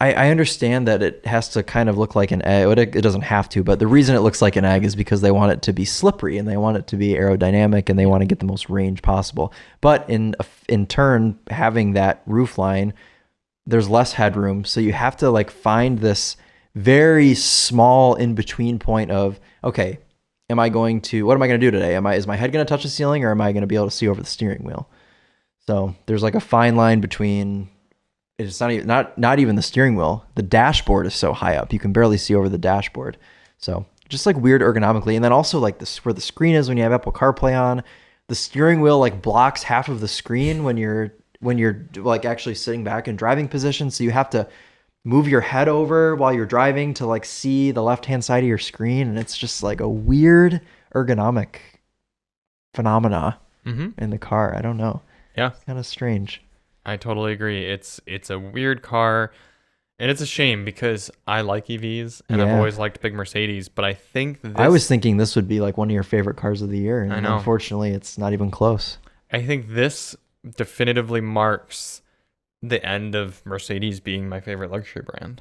I understand that it has to kind of look like an egg. It doesn't have to, but the reason it looks like an egg is because they want it to be slippery and they want it to be aerodynamic and they want to get the most range possible. But in turn, having that roof line, there's less headroom. So you have to find this very small in-between point of, okay, what am I going to do today? Is my head going to touch the ceiling or am I going to be able to see over the steering wheel? So there's a fine line between. It's not even the steering wheel. The dashboard is so high up. You can barely see over the dashboard. So just weird ergonomically. And then also where the screen is when you have Apple CarPlay on, the steering wheel blocks half of the screen when you're actually sitting back in driving position. So you have to move your head over while you're driving to see the left-hand side of your screen. And it's just a weird ergonomic phenomena in the car. I don't know. Yeah. It's kind of strange. I totally agree. It's a weird car, and it's a shame because I like EVs, and I've always liked big Mercedes, but I think I was thinking this would be one of your favorite cars of the year, and I know. Unfortunately, it's not even close. I think this definitively marks the end of Mercedes being my favorite luxury brand.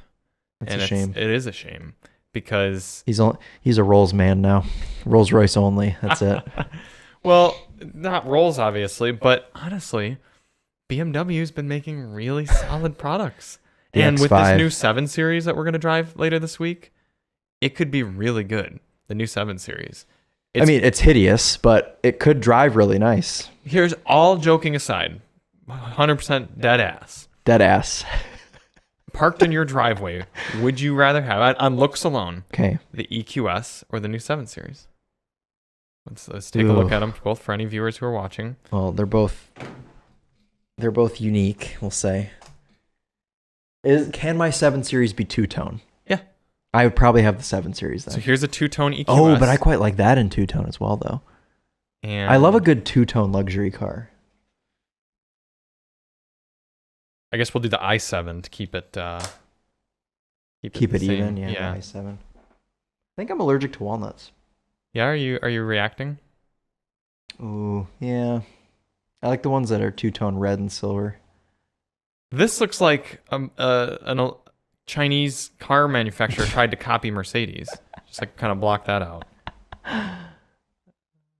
It's a shame. It is a shame because he's a Rolls man now. Rolls Royce only. That's it. Well, not Rolls, obviously, but honestly, BMW's been making really solid products. And with this new 7 Series that we're going to drive later this week, it could be really good. The new 7 Series. It's hideous, but it could drive really nice. Here's all joking aside. 100% dead ass. Dead ass. Parked in your driveway, would you rather have, on looks alone, the EQS or the new 7 Series? Let's take a look at them both for any viewers who are watching. Well, they're both unique, we'll say. Can my 7 Series be two-tone? Yeah. I would probably have the 7 Series then. So here's a two-tone EQS. Oh, but I quite like that in two-tone as well, though. And I love a good two-tone luxury car. I guess we'll do the i7 to keep it keep it even. Yeah. The i7. I think I'm allergic to walnuts. Yeah, are you reacting? Ooh, yeah. I like the ones that are two-tone red and silver. This looks like a Chinese car manufacturer tried to copy Mercedes. Just kind of block that out.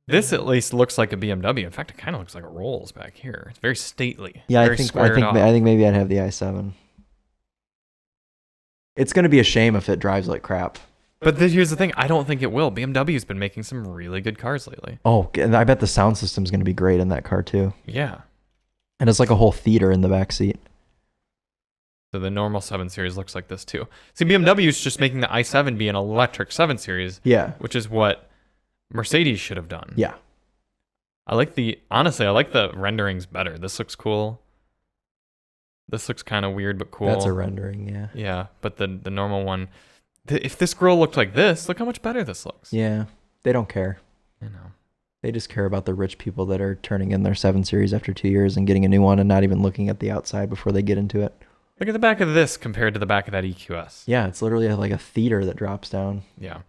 This at least looks like a BMW. In fact, it kind of looks like a Rolls back here. It's very stately. Yeah, very I think maybe I'd have the i7. It's going to be a shame if it drives like crap. But here's the thing. I don't think it will. BMW's been making some really good cars lately. Oh, and I bet the sound system's going to be great in that car too. Yeah. And it's like a whole theater in the back seat. So the normal 7 Series looks like this too. See, BMW is just making the i7 be an electric 7 Series. Yeah. Which is what Mercedes should have done. Yeah. Honestly, I like the renderings better. This looks cool. This looks kind of weird but cool. That's a rendering, yeah. Yeah, but the normal one, if this girl looked like this, look how much better this looks. Yeah. They don't care. I know. They just care about the rich people that are turning in their 7 Series after 2 years and getting a new one and not even looking at the outside before they get into it. Look at the back of this compared to the back of that EQS. Yeah, it's literally like a theater that drops down. Yeah.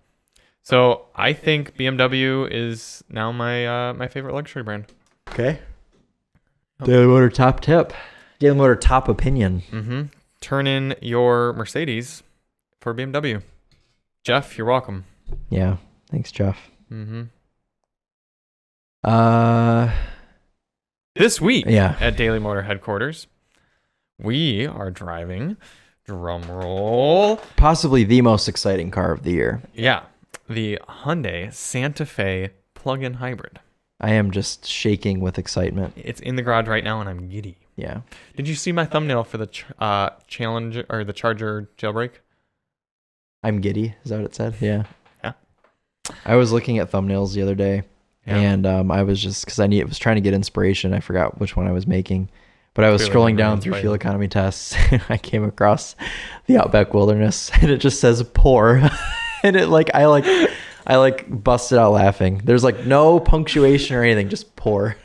So I think BMW is now my favorite luxury brand. Okay. Daily Motor top tip. Daily Motor top opinion. Mm-hmm. Turn in your Mercedes for BMW. Jeff, you're welcome. Yeah. Thanks, Jeff. Mm-hmm. Uh, This week yeah. at Daily Motor headquarters, we are driving, drum roll, Possibly the most exciting car of the year. yeah, the Hyundai Santa Fe plug-in hybrid. I am just shaking with excitement. It's in the garage right now, and I'm giddy. Yeah. Did you see my thumbnail for the Challenger or the Charger jailbreak? I'm giddy. Is that what it said? Yeah. Yeah. I was looking at thumbnails the other day, Yeah. and I was just because I was trying to get inspiration. I forgot which one I was making, but I was Clearly scrolling down everyone's through fighting. fuel economy tests. And I came across the Outback Wilderness, and it just says poor, and I busted out laughing. There's like no punctuation or anything, just poor.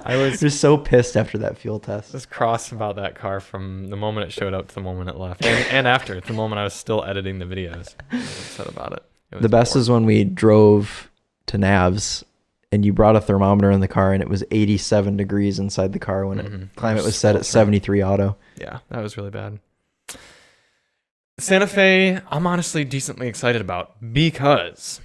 I was Just so pissed after that fuel test. just cross about that car from the moment it showed up to the moment it left, and after the moment I was still editing the videos. I was upset about it. It was The best boring. is when we drove to Navs and you brought a thermometer in the car and it was 87 degrees inside the car when Mhm. climate was set at 73 auto. Yeah, that was really bad. Santa Fe, I'm honestly decently excited about because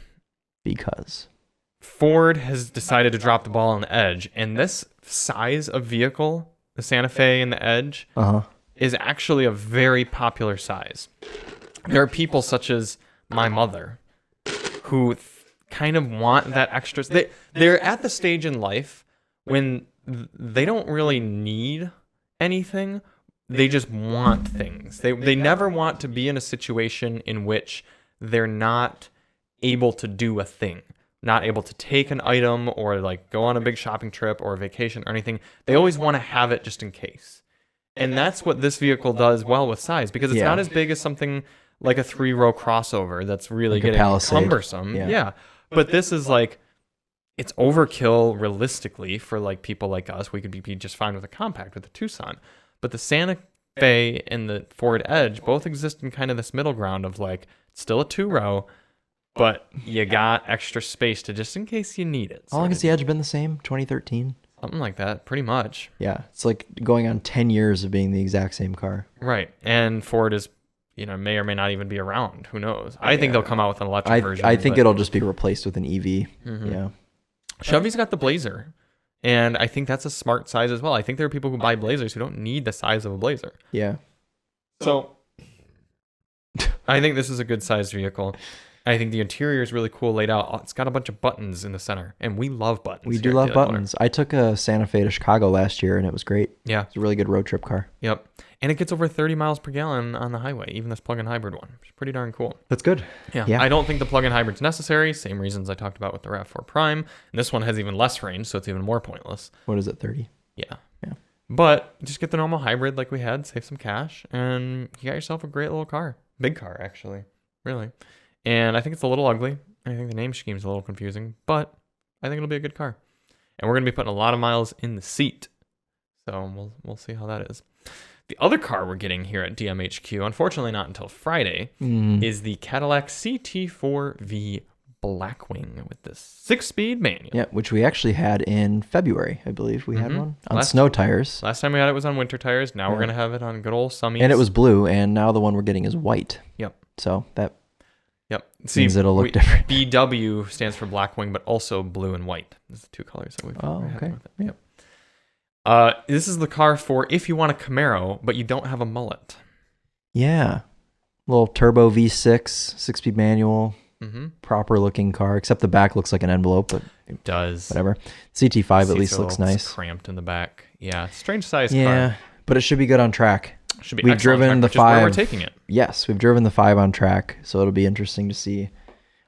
Ford has decided to drop the ball on the Edge, and this size of vehicle, the Santa Fe and the Edge, is actually a very popular size. There are people such as my mother who kind of want that extra. They're at the stage in life when they don't really need anything. They just want things. They never want to be in a situation in which they're not able to do a thing, not able to take an item or like go on a big shopping trip or a vacation or anything. They always want to have it just in case. And that's what this vehicle does well with size, because it's not as big as something like a 3-row crossover that's really Like a getting Palisade. cumbersome. Yeah. But this is like, it's overkill realistically for like people like us. We could be just fine with a compact with a Tucson. But the Santa Fe and the Ford Edge both exist in kind of this middle ground of like, still a 2-row, but you got extra space to just in case you need it. How long has the Edge been the same? 2013? Something like that, pretty much. Yeah. It's like going on 10 years of being the exact same car. Right. And Ford is, may or may not even be around. Who knows? I think they'll come out with an electric version. I think but it'll just be replaced with an EV. Yeah. Chevy's got the Blazer. And I think that's a smart size as well. I think there are people who buy Blazers who don't need the size of a Blazer. Yeah. So I think this is a good sized vehicle. I think the interior is really cool laid out. It's got a bunch of buttons in the center, and we love buttons. We here do at love Daily Motor. buttons. I took a Santa Fe to Chicago last year and it was great. Yeah. It's a really good road trip car. Yep. And it gets over 30 miles per gallon on the highway, even this plug-in hybrid one, which is pretty darn cool. That's good. Yeah. Yeah. I don't think the plug-in hybrid's necessary. Same reasons I talked about with the RAV4 Prime. And this one has even less range, so it's even more pointless. What is it, 30? Yeah. Yeah. But just get the normal hybrid like we had, save some cash, and you got yourself a great little car. Big car, actually. Really. And I think it's a little ugly. I think the name scheme's a little confusing, but I think it'll be a good car. And we're going to be putting a lot of miles in the seat. So we'll see how that is. The other car we're getting here at DMHQ, unfortunately not until Friday, is the Cadillac CT4-V Blackwing with the 6-speed manual. Yeah, which we actually had in February, I believe. We had one on Last- snow tires. Last time we had it was on winter tires. Now we're going to have it on good old summies. And it was blue, and now the one we're getting is white. Yep. So that means it'll look different. BW stands for Blackwing, but also blue and white. Those are the two colors that we've Oh, had okay. with it. Yep. This is the car for if you want a Camaro, but you don't have a mullet. Yeah. Little turbo V6, 6-speed manual, Mm-hmm. proper looking car, except the back looks like an envelope, but It does. whatever. CT5 at Seats least are a looks little nice. cramped in the back. Yeah, strange size Yeah, car. but it should be good on track. Should be We've excellent driven track, the which is where we're 5. taking it. Yes, we've driven the 5 on track, so it'll be interesting to see.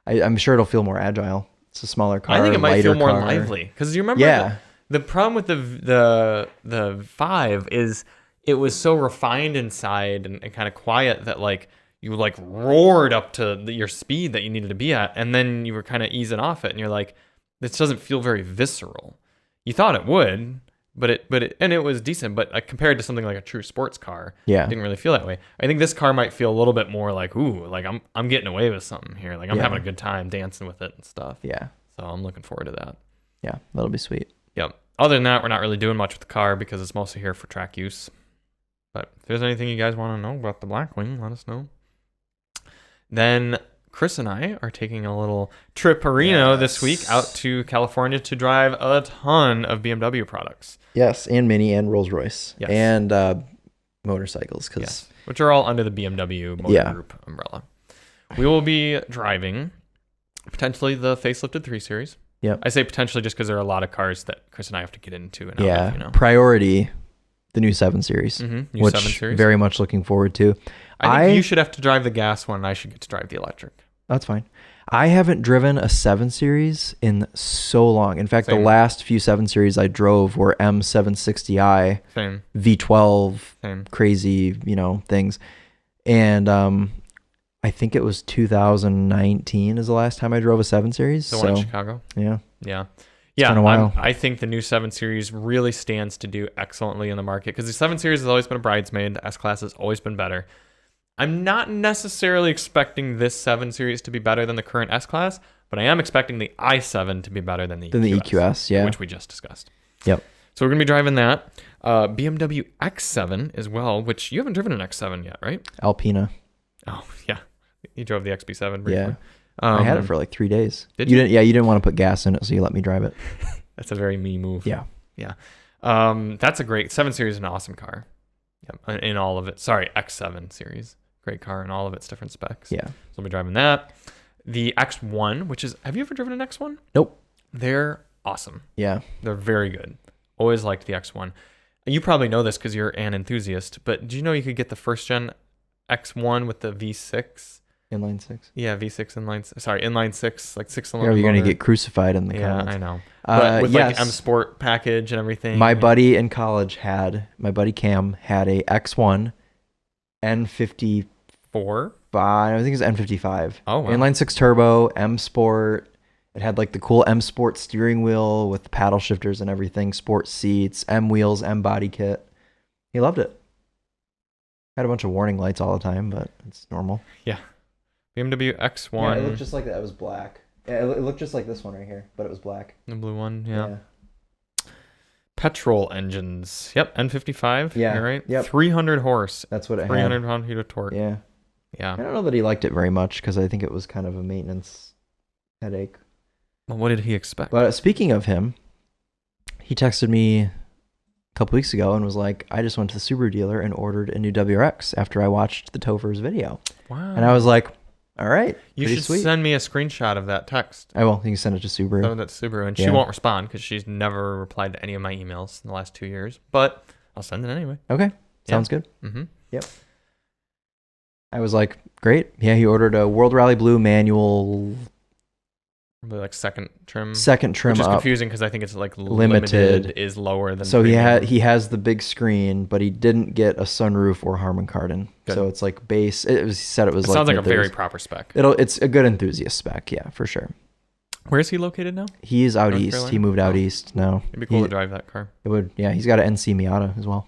I'm sure it'll feel more agile. It's a smaller car. I think it might feel more car. lively because you remember the problem with the 5 is it was so refined inside and kind of quiet that like you like roared up to your speed that you needed to be at, and then you were kind of easing off it, and you're like, this doesn't feel very visceral. You thought it would, but it was decent, but compared to something like a true sports car, it didn't really feel that way. I think this car might feel a little bit more like, ooh, like I'm getting away with something here, like I'm having a good time dancing with it and stuff. Yeah. So I'm looking forward to that. Yeah, that'll be sweet. Yep. Other than that, we're not really doing much with the car because it's mostly here for track use. But if there's anything you guys want to know about the Blackwing, let us know. Then Chris and I are taking a little tripperino this week out to California to drive a ton of BMW products. Yes, and Mini and Rolls-Royce. Yes. And motorcycles. Which are all under the BMW Motor Group umbrella. We will be driving potentially the facelifted 3 Series. Yep. I say potentially just because there are a lot of cars that Chris and I have to get into. And priority, the new 7 Series. New which 7 Series. Very much looking forward to. I think you should have to drive the gas one, and I should get to drive the electric. That's fine. I haven't driven a 7 Series in so long. In fact, Same. the last few 7 Series I drove were M760i, Same. V12, Same. crazy, things. And I think it was 2019 is the last time I drove a 7 Series. The one in Chicago? Yeah. Yeah. been a while. I think the new 7 Series really stands to do excellently in the market because the 7 Series has always been a bridesmaid. The S-Class has always been better. I'm not necessarily expecting this 7 Series to be better than the current S-Class, but I am expecting the i7 to be better than the EQS, yeah. Which we just discussed. Yep. So we're going to be driving that. BMW X7 as well, which you haven't driven an X7 yet, right? Alpina. Oh, yeah. You drove the XB7 briefly. Yeah. I had it for like 3 days. Did you? Didn't? Yeah, you didn't want to put gas in it, so you let me drive it. That's a very me move. Yeah. Yeah. That's a great 7 Series is an awesome car. Yeah. In all of it. Sorry, X7 Series. Great car in all of its different specs. Yeah. So I'll be driving that. The X1, which is, have you ever driven an X1? Nope. They're awesome. Yeah. They're very good. Always liked the X1. You probably know this because you're an enthusiast, but do you know you could get the first gen X1 with the V6? Inline 6. Yeah, V6 inline 6, like 6 cylinder. Yeah, you're going motor. to get crucified in the Yeah, comments. I know. But with yes. like M Sport package and everything. My buddy in college my buddy Cam had a X1 N54. I think it was N55. Oh, wow. Inline 6 turbo, M Sport. It had like the cool M Sport steering wheel with the paddle shifters and everything, sport seats, M wheels, M body kit. He loved it. Had a bunch of warning lights all the time, but it's normal. Yeah. BMW X1. Yeah, it looked just like that. It was black. Yeah, it looked just like this one right here, but it was black. The blue one, yeah. Petrol engines. Yep, N55. Yeah. You're right. Yep. 300 horse. That's what it had. 300 pound-feet of torque. Yeah. Yeah. I don't know that he liked it very much because I think it was kind of a maintenance headache. Well, what did he expect? But speaking of him, he texted me a couple weeks ago and was like, I just went to the Subaru dealer and ordered a new WRX after I watched the Topher's video. Wow. And I was like, all right. You should sweet. send me a screenshot of that text. I will. You can send it to Subaru. Send it to Subaru. And she won't respond because she's never replied to any of my emails in the last 2 years. But I'll send it anyway. Okay. Sounds good. Mm-hmm. Yep. I was like, great. Yeah, he ordered a World Rally Blue manual. Probably like second trim. Which is up. Up. Confusing because I think it's like limited is lower than So premium. he has the big screen, but he didn't get a sunroof or Harman Kardon. Good. So it's like base. He said it was like sounds like a very proper spec. It's a good enthusiast spec, yeah, for sure. Where is he located now? He's out North east. Carolina? He moved out east now. It'd be cool to drive that car. It would, yeah. He's got an NC Miata as well.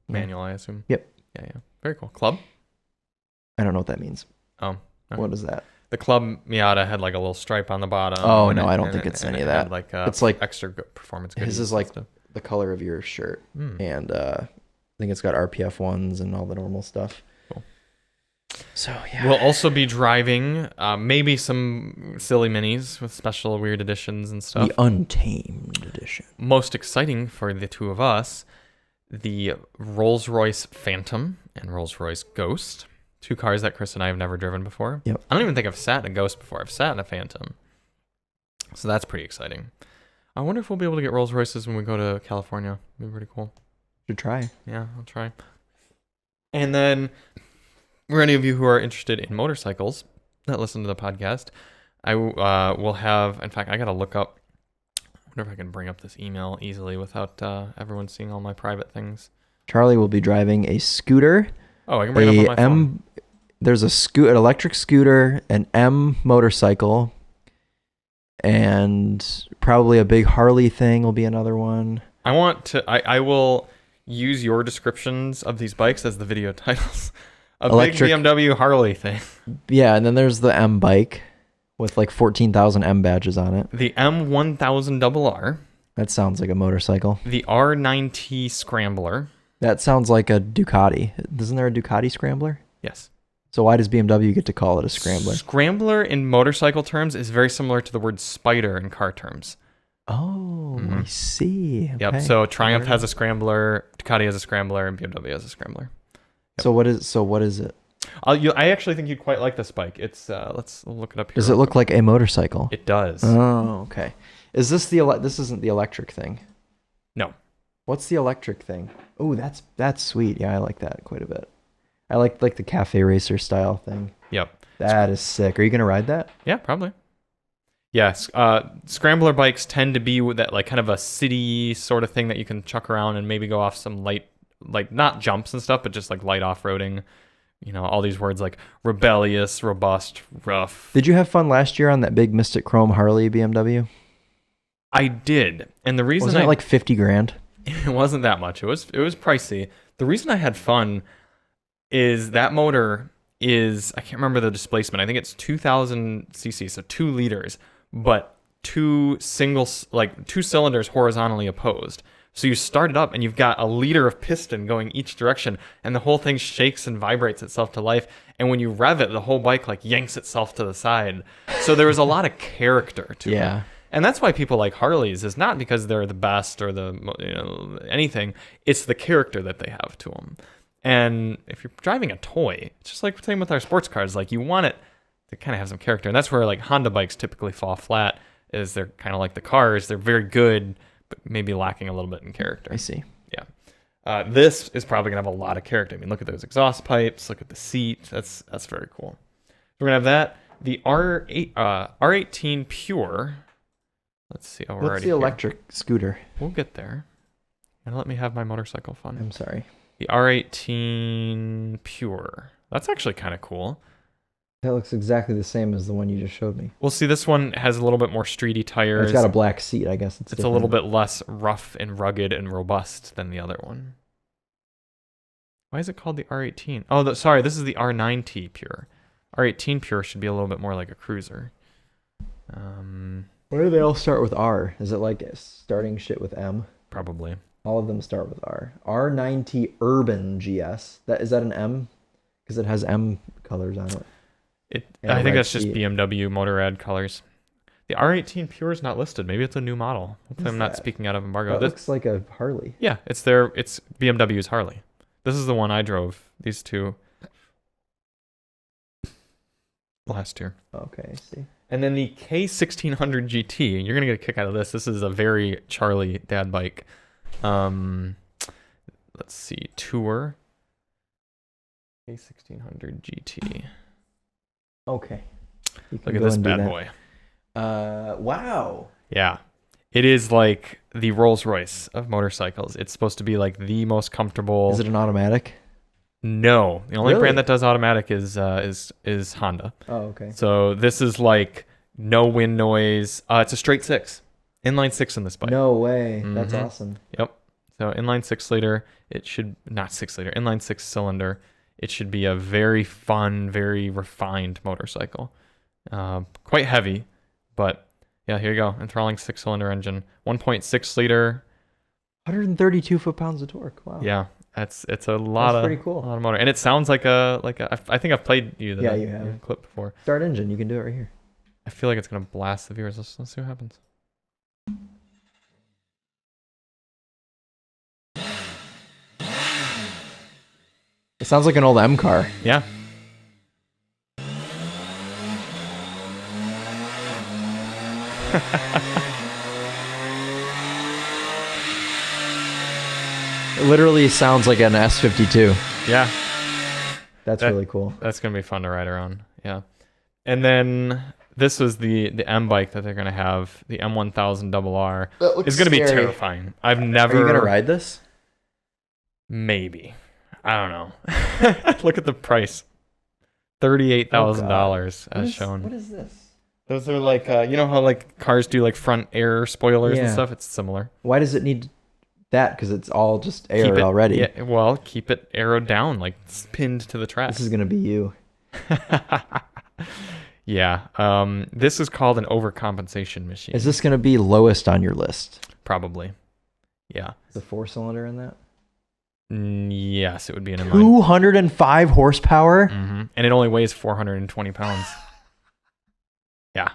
Manual, I assume. Yep. Yeah. Very cool. Club? I don't know what that means. Oh. Okay. What is that? The Club Miata had like a little stripe on the bottom. Oh, no, I don't think it's any of that. Like it's like extra performance goodies. His is like the color of your shirt. And I think it's got RPF ones and all the normal stuff. Cool. So, yeah. We'll also be driving maybe some silly minis with special weird editions and stuff. The Untamed edition. Most exciting for the two of us, the Rolls-Royce Phantom and Rolls-Royce Ghost. 2 cars that Chris and I have never driven before. Yep. I don't even think I've sat in a Ghost before. I've sat in a Phantom. So that's pretty exciting. I wonder if we'll be able to get Rolls-Royces when we go to California. It'd be pretty cool. Should try. Yeah, I'll try. And then, for any of you who are interested in motorcycles that listen to the podcast, I will have. In fact, I gotta look up. I wonder if I can bring up this email easily without everyone seeing all my private things. Charlie will be driving a scooter. Oh, I can bring it up on my phone. There's an electric scooter, an M motorcycle, and probably a big Harley thing will be another one. I will use your descriptions of these bikes as the video titles. Electric, big BMW Harley thing. Yeah, and then there's the M bike with like 14,000 M badges on it. The M1000RR. That sounds like a motorcycle. The R9T Scrambler. That sounds like a Ducati. Isn't there a Ducati Scrambler? Yes. So why does BMW get to call it a Scrambler? Scrambler in motorcycle terms is very similar to the word spider in car terms. Oh, I see. Okay. Yep. So Triumph has a Scrambler, Ducati has a Scrambler, and BMW has a Scrambler. Yep. So what is it? I actually think you'd quite like this bike. It's let's look it up here. Does it look like a motorcycle? It does. Oh, okay. Is this this isn't the electric thing? No. What's the electric thing? Oh, that's sweet. Yeah, I like that quite a bit. I like the cafe racer style thing. Yep. That is sick. Are you gonna ride that? Yeah, probably. Yes. Scrambler bikes tend to be with that like kind of a city sort of thing that you can chuck around and maybe go off some light, like not jumps and stuff, but just like light off-roading. You know, all these words like rebellious, robust, rough. Did you have fun last year on that big Mystic Chrome Harley BMW? I did. And the reason Wasn't it like 50 grand? It wasn't that much. It was pricey. The reason I had fun is that motor is, I can't remember the displacement. I think it's 2000 cc, so 2 liters, but two cylinders horizontally opposed. So you start it up and you've got a liter of piston going each direction, and the whole thing shakes and vibrates itself to life. And when you rev it, the whole bike like yanks itself to the side. So there was a lot of character to it. And that's why people like Harleys, is not because they're the best or anything. It's the character that they have to them. And if you're driving a toy, it's just like the same with our sports cars. Like you want it to kind of have some character. And that's where like Honda bikes typically fall flat, is they're kind of like the cars. They're very good, but maybe lacking a little bit in character. I see. Yeah. This is probably going to have a lot of character. I mean, look at those exhaust pipes. Look at the seat. That's very cool. We're going to have that. The R18 Pure. Let's see. Oh, What's the electric scooter? We'll get there. And let me have my motorcycle fun. I'm sorry. The R18 Pure. That's actually kind of cool. That looks exactly the same as the one you just showed me. Well, see, this one has a little bit more streety tires. It's got a black seat, I guess. It's a little bit less rough and rugged and robust than the other one. Why is it called the R18? Oh, sorry, this is the R9T Pure. R18 Pure should be a little bit more like a cruiser. Why do they all start with R? Is it like starting shit with M? Probably. All of them start with R. R9T Urban GS. Is that an M? Because it has M colors on it. I think that's just BMW Motorrad colors. The R18 Pure is not listed. Maybe it's a new model. Hopefully I'm not speaking out of embargo. That looks like a Harley. Yeah, it's BMW's Harley. This is the one I drove. These two last year. Okay, I see. And then the K1600 GT. You're gonna get a kick out of this. This is a very Charlie dad bike. Let's see, Tour K1600 GT. Okay. Look at this bad boy. Wow. Yeah. It is like the Rolls Royce of motorcycles. It's supposed to be like the most comfortable. Is it an automatic? No. The only brand that does automatic is Honda. Oh, okay. So this is like no wind noise. It's a straight 6. Inline 6 in this bike. No way. That's awesome. Yep. So inline 6 liter. It should not 6 liter. Inline 6 cylinder. It should be a very fun, very refined motorcycle. Quite heavy, but yeah, here you go. Enthralling 6-cylinder engine, 1.6 liter. 132 foot-pounds of torque. Wow. Yeah, it's a lot. That's pretty cool. A lot of motor, and it sounds like a. I think I've played you the clip before. Start engine. You can do it right here. I feel like it's gonna blast the viewers. Let's see what happens. It sounds like an old M car. Yeah. It literally sounds like an S52. Yeah. That's really cool. That's gonna be fun to ride around. Yeah. And then this was the M bike that they're gonna have. The M1000RR is gonna be terrifying. I've never. Are you gonna ride this? Maybe. I don't know. Look at the price. $38,000 as shown. What is this? Those are like you know how like cars do like front air spoilers and Yeah. stuff. It's similar. Why does it need that? Because it's all just air already. Yeah, well, keep it arrowed down, like it's pinned to the track. This is gonna be you. Yeah. This is called an overcompensation machine. Is this gonna be lowest on your list? Probably. Yeah. Is the 4-cylinder in that? Yes, it would be in mine. 205 horsepower. And it only weighs 420 pounds. Yeah.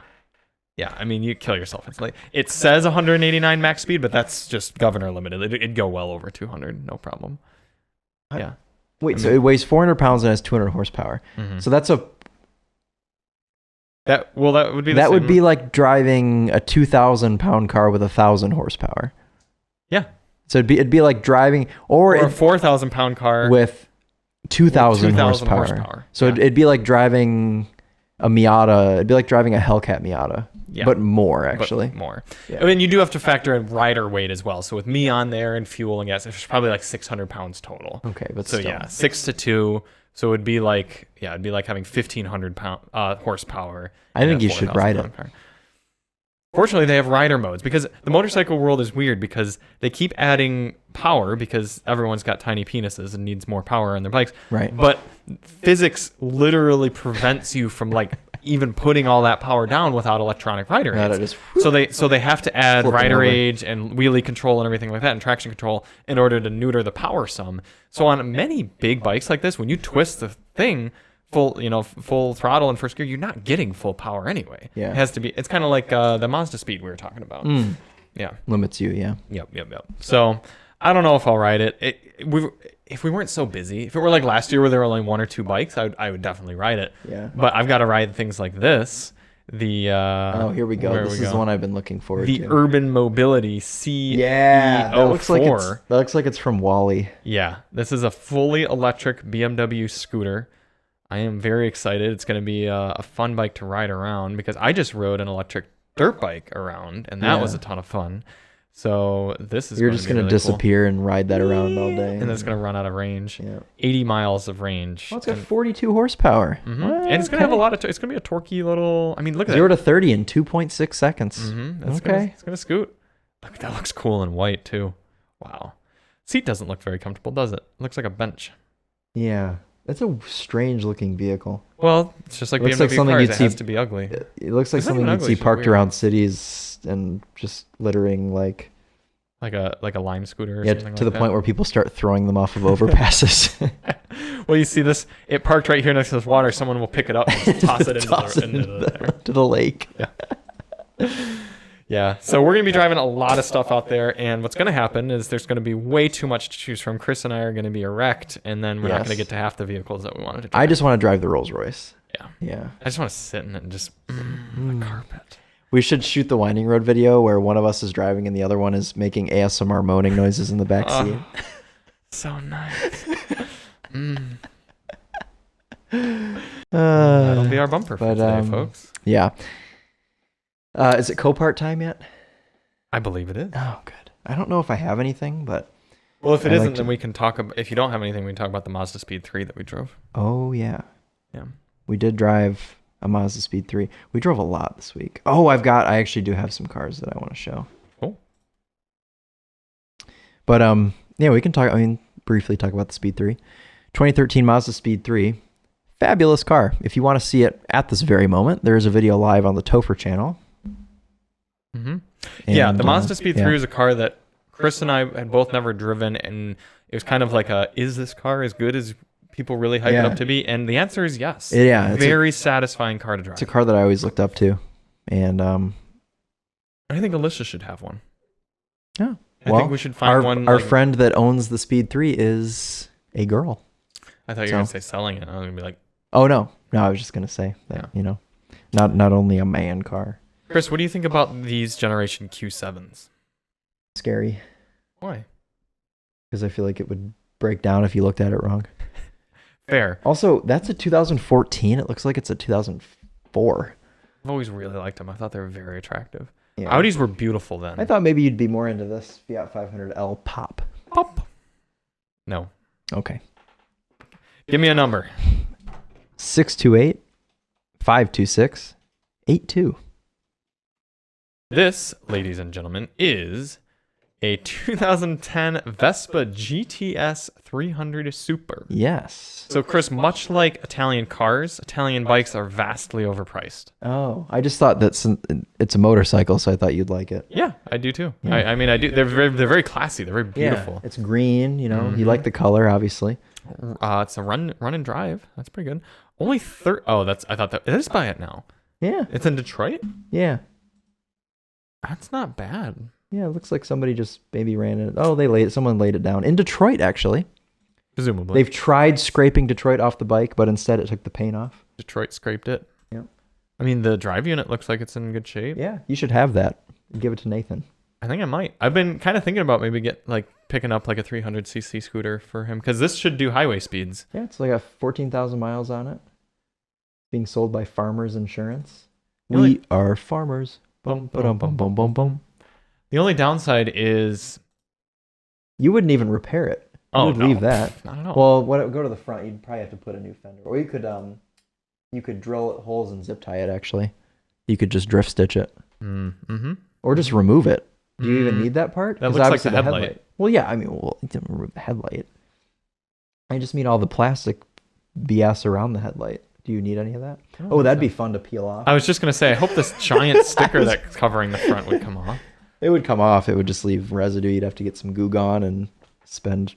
Yeah, I mean, you kill yourself. It's like it says 189 max speed, but that's just governor limited. It'd go well over 200, no problem. Yeah. Wait, so it weighs 400 pounds and has 200 horsepower. So that's that would be that would be like driving a 2,000 pound car with 1,000 horsepower. Yeah. So it'd be like driving or a 4,000 pound car with 2,000 horsepower. So it'd be like driving a Miata. It'd be like driving a Hellcat Miata. Yeah. But more, actually. But more. Yeah. I mean, you do have to factor in rider weight as well. So with me on there and fuel and gas, it's probably like 600 pounds total. Okay, but so still. Yeah, 6 to 2. So it'd be like having 1,500 horsepower. I think you should ride it. Car. Fortunately, they have rider modes because the motorcycle world is weird because they keep adding power because everyone's got tiny penises and needs more power on their bikes. Right. But physics literally prevents you from like even putting all that power down without electronic rider aids. So they have to add rider age and wheelie control and everything like that and traction control in order to neuter the power some. So on many big bikes like this, when you twist the thing full throttle in first gear, you're not getting full power anyway. Yeah. It has to be. It's kind of like the Mazda Speed we were talking about. Yeah. Limits you, yeah. Yep. So I don't know if I'll ride it. If we weren't so busy, if it were like last year where there were only 1 or 2 bikes, I would definitely ride it. Yeah. But I've got to ride things like this. The here we go. This is the one I've been looking forward to. The Urban Mobility CE04. Yeah, that looks like it's from Wally. Yeah, this is a fully electric BMW scooter. I am very excited. It's going to be a fun bike to ride around because I just rode an electric dirt bike around, and that was a ton of fun. So this is You're just going to really disappear and ride that around all day. And it's going to run out of range. Yeah. 80 miles of range. Well, it's got 42 horsepower. And it's going to have a lot of... it's going to be a torquey little... I mean, look at that. 0 to 30 in 2.6 seconds. It's going to scoot. Look, that looks cool in white, too. Wow. Seat doesn't look very comfortable, does it? It looks like a bench. Yeah. That's a strange looking vehicle. Well, it's just like BMW cars. It has to be ugly. It looks like something you'd see parked around cities and just littering like a lime scooter or something to the point where people start throwing them off of overpasses. Well, you see this, it parked right here next to this water. Someone will pick it up and toss it into the lake. Yeah. Yeah, so we're going to be driving a lot of stuff out there, and what's going to happen is there's going to be way too much to choose from. Chris and I are going to be erect, and then we're not going to get to half the vehicles that we wanted to drive. I just want to drive the Rolls Royce. Yeah. I just want to sit in it and just the carpet. We should shoot the Winding Road video where one of us is driving and the other one is making ASMR moaning noises in the back seat. So nice. That'll be our bumper for today, folks. Yeah. Is it Copart time yet? I believe it is. Oh, good. I don't know if I have anything, but... Well, if it isn't, then we can talk about... If you don't have anything, we can talk about the Mazda Speed 3 that we drove. Oh, yeah. Yeah. We did drive a Mazda Speed 3. We drove a lot this week. Oh, I actually do have some cars that I want to show. Cool. But, yeah, we can briefly talk about the Speed 3. 2013 Mazda Speed 3. Fabulous car. If you want to see it at this very moment, there is a video live on the Topher channel. Yeah, the Mazda Speed 3 is a car that Chris and I had both never driven, and it was kind of like is this car as good as people really hype it up to be? And the answer is yes. Yeah. It's very satisfying car to drive. It's a car that I always looked up to. And I think Alicia should have one. Yeah. I think we should find one. Our friend that owns the Speed 3 is a girl. I thought you were going to say selling it. I was going to be like... Oh, no. No, I was just going to say that, not only a man car. Chris, what do you think about these generation Q7s? Scary. Why? Because I feel like it would break down if you looked at it wrong. Fair. Also, that's a 2014. It looks like it's a 2004. I've always really liked them. I thought they were very attractive. Yeah. Audis were beautiful then. I thought maybe you'd be more into this Fiat 500L Pop. Pop. No. Okay. Give me a number. 628 526 82. This, ladies and gentlemen, is a 2010 Vespa GTS 300 Super. Yes. So, Chris, much like Italian cars, Italian bikes are vastly overpriced. Oh, I just thought it's a motorcycle, so I thought you'd like it. Yeah, I do too. Yeah. I mean, I do. They're very classy. They're very beautiful. Yeah, it's green, you know. You like the color, obviously. It's a run and drive. That's pretty good. Only I thought that it is by it now. Yeah. It's in Detroit. Yeah. That's not bad. Yeah, it looks like somebody just maybe ran it. Oh, someone laid it down in Detroit, actually. Presumably. They've tried scraping Detroit off the bike, but instead it took the paint off. Detroit scraped it. Yeah. I mean, the drive unit looks like it's in good shape. Yeah, you should have that. Give it to Nathan. I think I might. I've been kind of thinking about maybe picking up like a 300cc scooter for him because this should do highway speeds. Yeah, it's like a 14,000 miles on it. Being sold by Farmers Insurance. We are farmers. Bum, ba-dum, bum, bum, bum, bum. The only downside is you wouldn't even repair it. You would leave that. Not at all. Well, go to the front. You'd probably have to put a new fender, or you could drill holes and zip tie it. Actually, you could just drift stitch it, or just remove it. Do you even need that part? That looks like the headlight. Well, yeah. I mean, you didn't remove the headlight. I just mean all the plastic BS around the headlight. Do you need any of that? Oh, that'd be fun to peel off. I was just gonna say, I hope this giant sticker that's covering the front would come off. It would come off. It would just leave residue. You'd have to get some goo gone and spend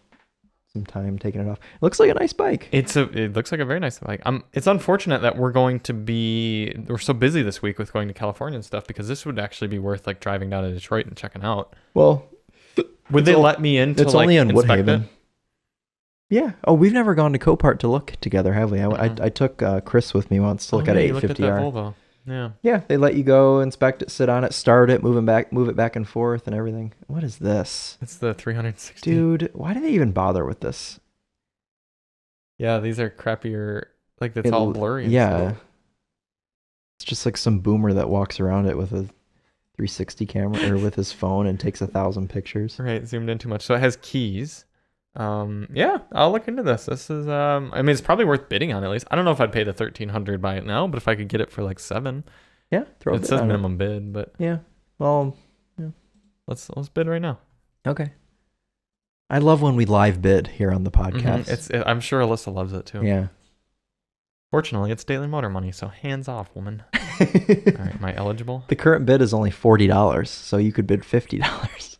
some time taking it off. It looks like a nice bike. It looks like a very nice bike. It's unfortunate that we're so busy this week with going to California and stuff because this would actually be worth like driving down to Detroit and checking out. Well, would they let me in to it's only in inspect Woodhaven. it? Yeah. Oh, we've never gone to Copart to look together, have we? I took Chris with me once to look at an 850R. Yeah. Yeah, they let you go inspect it, sit on it, start it, move it back and forth and everything. What is this? It's the 360. Dude, why do they even bother with this? Yeah, these are crappier. Like it's all blurry. Yeah. It's just like some boomer that walks around it with a 360 camera or with his phone and takes 1,000 pictures. Right, zoomed in too much. So it has keys. Yeah, I'll look into this. This is I mean, it's probably worth bidding on at least. I don't know if I'd pay the $1,300 by it now, but if I could get it for like $7,000. Yeah, throw it. It says minimum bid, but yeah. Well, yeah. Let's bid right now. Okay. I love when we live bid here on the podcast. I'm sure Alyssa loves it too. Yeah. Fortunately, it's Daily Motor Money, so hands off, woman. All right, am I eligible? The current bid is only $40, so you could bid $50.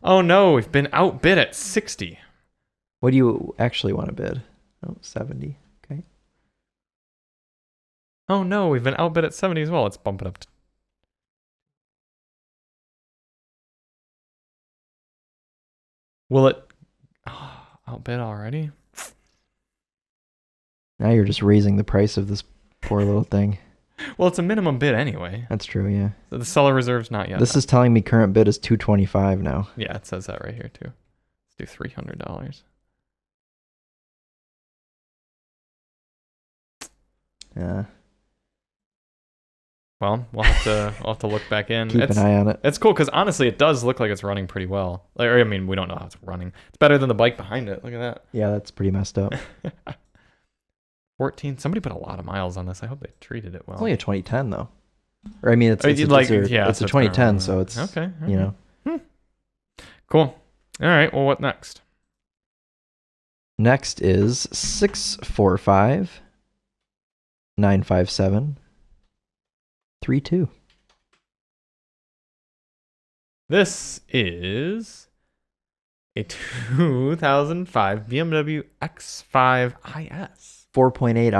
Oh no, we've been outbid at 60. What do you actually want to bid? Oh, 70. Okay. Oh no, we've been outbid at 70 as well. Let's bump it up. Will it outbid already? Now you're just raising the price of this poor little thing. Well, it's a minimum bid anyway. That's true, yeah. So the seller reserve's not yet. This is telling me current bid is $225 now. Yeah, it says that right here too. Let's do $300. Yeah. Well, we'll have to look back in. Keep an eye on it. It's cool because honestly, it does look like it's running pretty well. Like, I mean, we don't know how it's running. It's better than the bike behind it. Look at that. Yeah, that's pretty messed up. 14. Somebody put a lot of miles on this. I hope they treated it well. It's only a 2010 though. Or I mean, it's a 2010, so it's okay. You know. Cool. All right. Well, what next? Next is 645 957 32. This is a 2005 BMW X5 IS. 4.8 IS.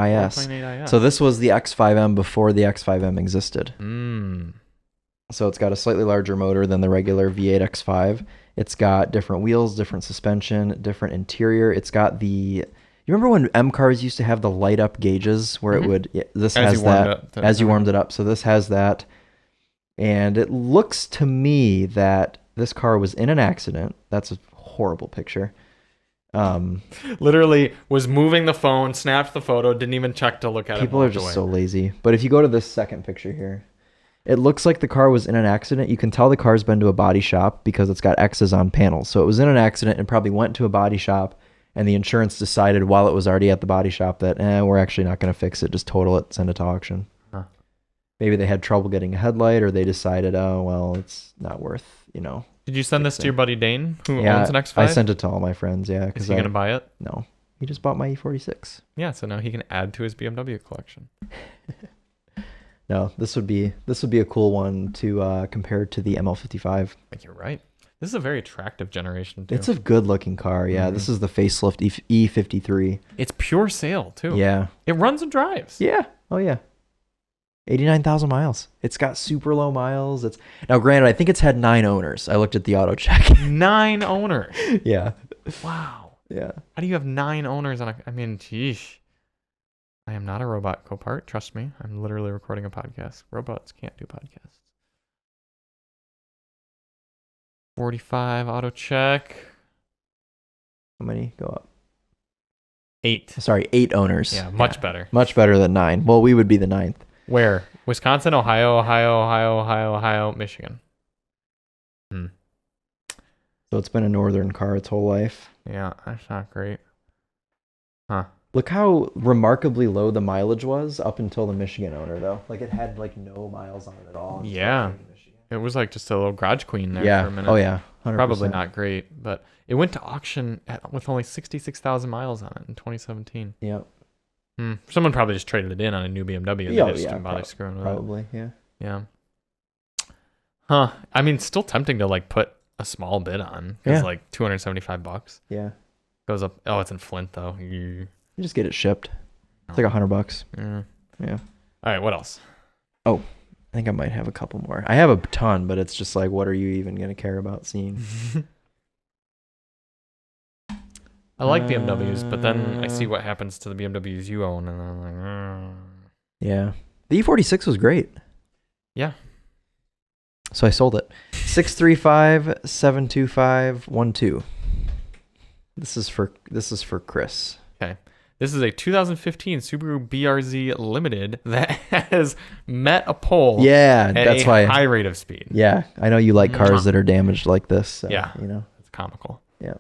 4.8 IS. So this was the X5M before the X5M existed. So it's got a slightly larger motor than the regular V8 X5. It's got different wheels, different suspension, different interior. It's got the... You remember when M cars used to have the light up gauges where it would... Yeah, this has that as you warmed it up. So this has that. And it looks to me that this car was in an accident. That's a horrible picture. Literally was moving the phone, snapped the photo, didn't even check to look at it. People are just so lazy. But if you go to this second picture here, it looks like the car was in an accident. You can tell the car's been to a body shop because it's got X's on panels. So it was in an accident and probably went to a body shop, and the insurance decided while it was already at the body shop that, we're actually not going to fix it. Just total it, send it to auction. Huh. Maybe they had trouble getting a headlight, or they decided, oh, well, it's not worth, Did you send this to your buddy Dane, who yeah, owns an X5? I sent it to all my friends, yeah. Is he going to buy it? No. He just bought my E46. Yeah, so now he can add to his BMW collection. No, this would be a cool one to compare to the ML55. I think you're right. This is a very attractive generation, too. It's a good-looking car, yeah. Mm-hmm. This is the facelift E53. It's pure sale, too. Yeah. It runs and drives. Yeah. Oh, yeah. 89,000 miles. It's got super low miles. Now, granted, I think it's had 9 owners. I looked at the auto check. 9 owners? Yeah. Wow. Yeah. How do you have 9 owners on I mean, geesh. I am not a robot, Copart. Trust me. I'm literally recording a podcast. Robots can't do podcasts. 45 auto check. How many go up? 8. Sorry, 8 owners. Yeah, much better. Much better than 9. Well, we would be the 9th. Where? Wisconsin, Ohio, Michigan. So it's been a northern car its whole life. Yeah, that's not great. Huh. Look how remarkably low the mileage was up until the Michigan owner, though. Like, it had, no miles on it at all. Yeah. It was like just a little garage queen there for a minute. Oh, yeah. 100%. Probably not great, but it went to auction with only 66,000 miles on it in 2017. Yep. Someone probably just traded it in on a new BMW. They just didn't bother screwing with it. Probably, yeah. Yeah. Huh. I mean, still tempting to put a small bid on. It's $275. Yeah. Goes up. Oh, it's in Flint though. You just get it shipped. It's like $100. Yeah. Yeah. All right. What else? Oh, I think I might have a couple more. I have a ton, but it's just what are you even going to care about seeing? I like BMWs, but then I see what happens to the BMWs you own, and I'm like, Yeah. The E46 was great. Yeah. So I sold it. 635-72512. This is for Chris. Okay. This is a 2015 Subaru BRZ Limited that has met a pole. Yeah, at a high rate of speed. Yeah, I know you like cars that are damaged like this. So, yeah, it's comical. Yeah.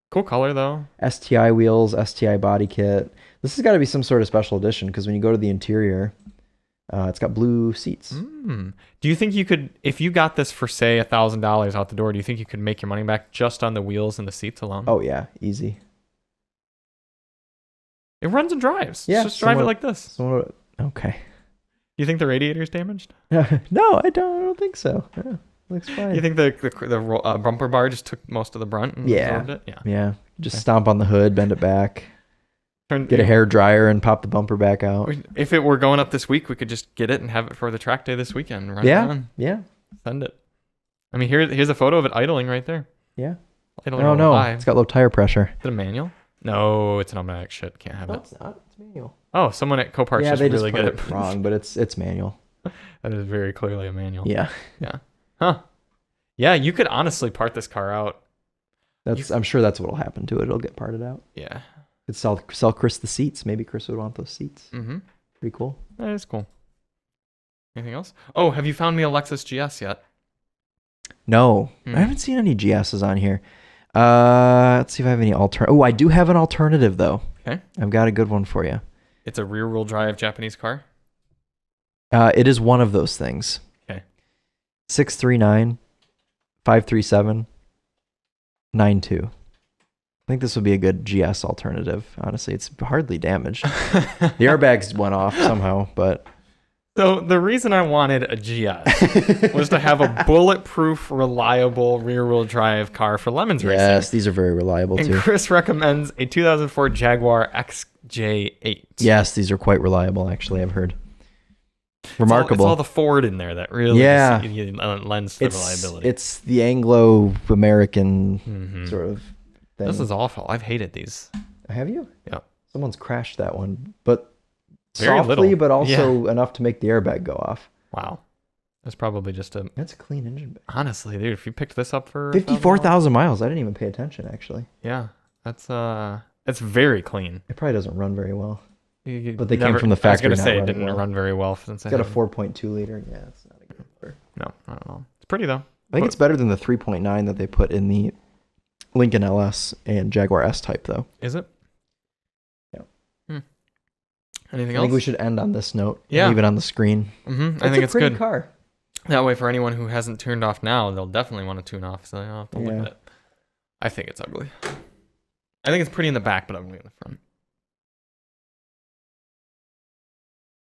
Cool color though. STI wheels, STI body kit. This has got to be some sort of special edition because when you go to the interior, it's got blue seats. Do you think you could, if you got this for say $1,000 out the door, do you think you could make your money back just on the wheels and the seats alone? Oh yeah, easy. It runs and drives. Yeah, just drive it like this. Okay. Do you think the radiator's damaged? No, I don't think so. Yeah, looks fine. You think the bumper bar just took most of the brunt and absorbed it? Yeah. Just stomp on the hood, bend it back, get a hair dryer, and pop the bumper back out. If it were going up this week, we could just get it and have it for the track day this weekend. Run it on. Yeah. Send it. I mean, here's a photo of it idling right there. Yeah. Idling oh no, live. it's got low tire pressure. Is it a manual? No, it's an automatic. Shit, can't have it. No, it's not. It's manual. Oh, someone at Copart just really good at wrong, but it's manual. That is very clearly a manual. Yeah. Yeah. Huh. Yeah, you could honestly part this car out. I'm sure that's what'll happen to it. It'll get parted out. Yeah. Could sell Chris the seats. Maybe Chris would want those seats. Mm-hmm. Pretty cool. That is cool. Anything else? Oh, have you found me a Lexus GS yet? No. I haven't seen any GSs on here. Let's see if I have any Oh, I do have an alternative though. Okay. I've got a good one for you. It's a rear-wheel drive Japanese car? It is one of those things. Okay. 639-537-92. I think this would be a good GS alternative. Honestly, it's hardly damaged. The airbags went off somehow, but... So the reason I wanted a GS was to have a bulletproof, reliable rear-wheel drive car for Lemons Racing. Yes, these are very reliable too. And Chris recommends a 2004 Jaguar XJ8. Yes, these are quite reliable, actually, I've heard. Remarkable. It's all the Ford in there that really lends to the reliability. It's the Anglo-American sort of thing. This is awful. I've hated these. Have you? Yeah. Someone's crashed that one, but very softly, little. but also enough to make the airbag go off. Wow. It's probably just a... That's a clean engine bay. Honestly, dude, if you picked this up for 54,000 miles. I didn't even pay attention, actually. Yeah, that's it's very clean. It probably doesn't run very well. You But they came from the factory. I was gonna say it not didn't running well. run very well since It's got a 4.2 liter. Yeah, it's not a good motor. No, not at all. It's pretty though. I think it's better than the 3.9 that they put in the Lincoln LS and Jaguar S-Type, though. Is it? Yeah. Anything I else? think we should end on this note. Yeah. Leave it on the screen. I think it's a pretty good. car. That way, for anyone who hasn't tuned off now, they'll definitely want to tune off. So they'll have to look at it. I think it's ugly. I think it's pretty in the back, but ugly in the front.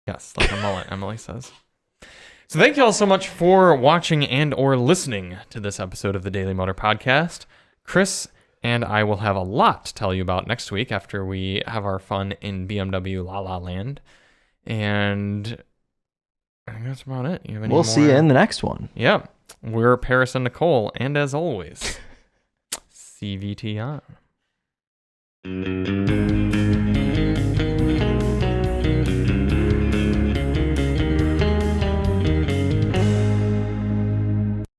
Yes, like a mullet, Emily says. So thank you all so much for watching and or listening to this episode of the Daily Motor Podcast. Chris and I will have a lot to tell you about next week after we have our fun in BMW La La Land. And I think that's about it. You have any We'll more? see you in the next one. Yep. We're Paris and Nicole, and as always, CVT on.